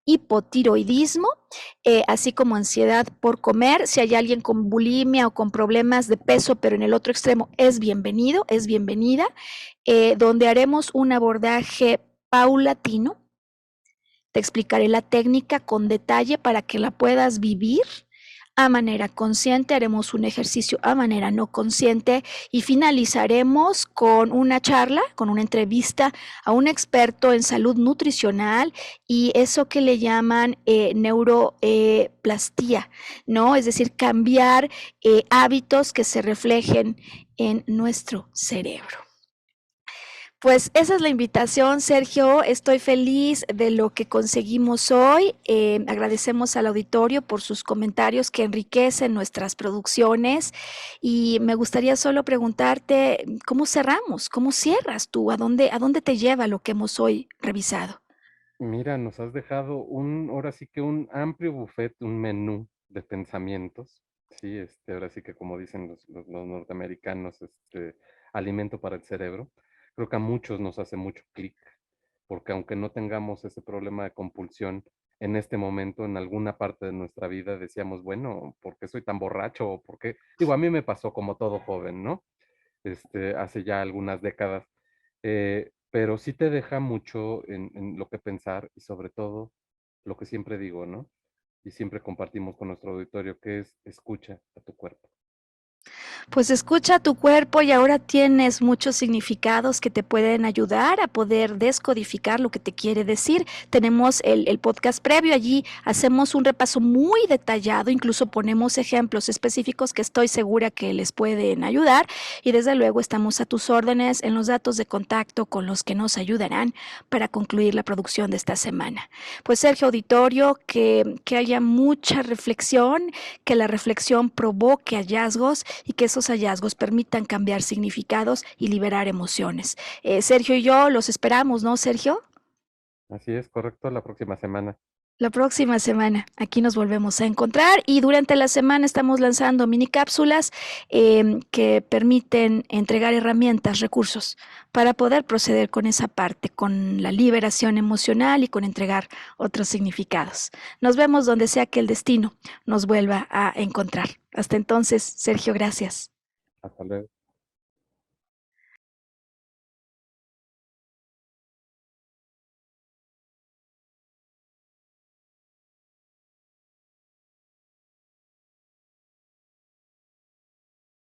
A: hipotiroidismo, así como ansiedad por comer. Si hay alguien con bulimia o con problemas de peso, pero en el otro extremo, es bienvenido, es bienvenida, donde haremos un abordaje paulatino. Te explicaré la técnica con detalle para que la puedas vivir a manera consciente, haremos un ejercicio a manera no consciente y finalizaremos con una charla, con una entrevista a un experto en salud nutricional y eso que le llaman neuroplastía, ¿no? Es decir, cambiar hábitos que se reflejen en nuestro cerebro. Pues esa es la invitación, Sergio. Estoy feliz de lo que conseguimos hoy. Agradecemos al auditorio por sus comentarios que enriquecen nuestras producciones. Y me gustaría solo preguntarte, ¿cómo cerramos? ¿Cómo cierras tú? ¿A dónde te lleva lo que hemos hoy revisado?
B: Mira, nos has dejado ahora sí que un amplio buffet, un menú de pensamientos, sí, ahora sí que como dicen los norteamericanos, alimento para el cerebro. Creo que a muchos nos hace mucho clic, porque aunque no tengamos ese problema de compulsión en este momento, en alguna parte de nuestra vida decíamos, bueno, ¿por qué soy tan borracho? ¿O por qué? Digo, a mí me pasó como todo joven, ¿no? Hace ya algunas décadas, pero sí te deja mucho en lo que pensar y sobre todo lo que siempre digo, ¿no? Y siempre compartimos con nuestro auditorio, que es escucha a tu cuerpo.
A: Pues escucha tu cuerpo y ahora tienes muchos significados que te pueden ayudar a poder descodificar lo que te quiere decir. Tenemos el podcast previo, allí hacemos un repaso muy detallado, incluso ponemos ejemplos específicos que estoy segura que les pueden ayudar y desde luego estamos a tus órdenes en los datos de contacto con los que nos ayudarán para concluir la producción de esta semana. Pues Sergio Auditorio, que haya mucha reflexión, que la reflexión provoque hallazgos y que esos hallazgos permitan cambiar significados y liberar emociones. Sergio y yo los esperamos, ¿no, Sergio?
B: Así es, correcto, la próxima semana.
A: La próxima semana aquí nos volvemos a encontrar y durante la semana estamos lanzando mini cápsulas que permiten entregar herramientas, recursos para poder proceder con esa parte, con la liberación emocional y con entregar otros significados. Nos vemos donde sea que el destino nos vuelva a encontrar. Hasta entonces, Sergio, gracias.
B: Hasta luego.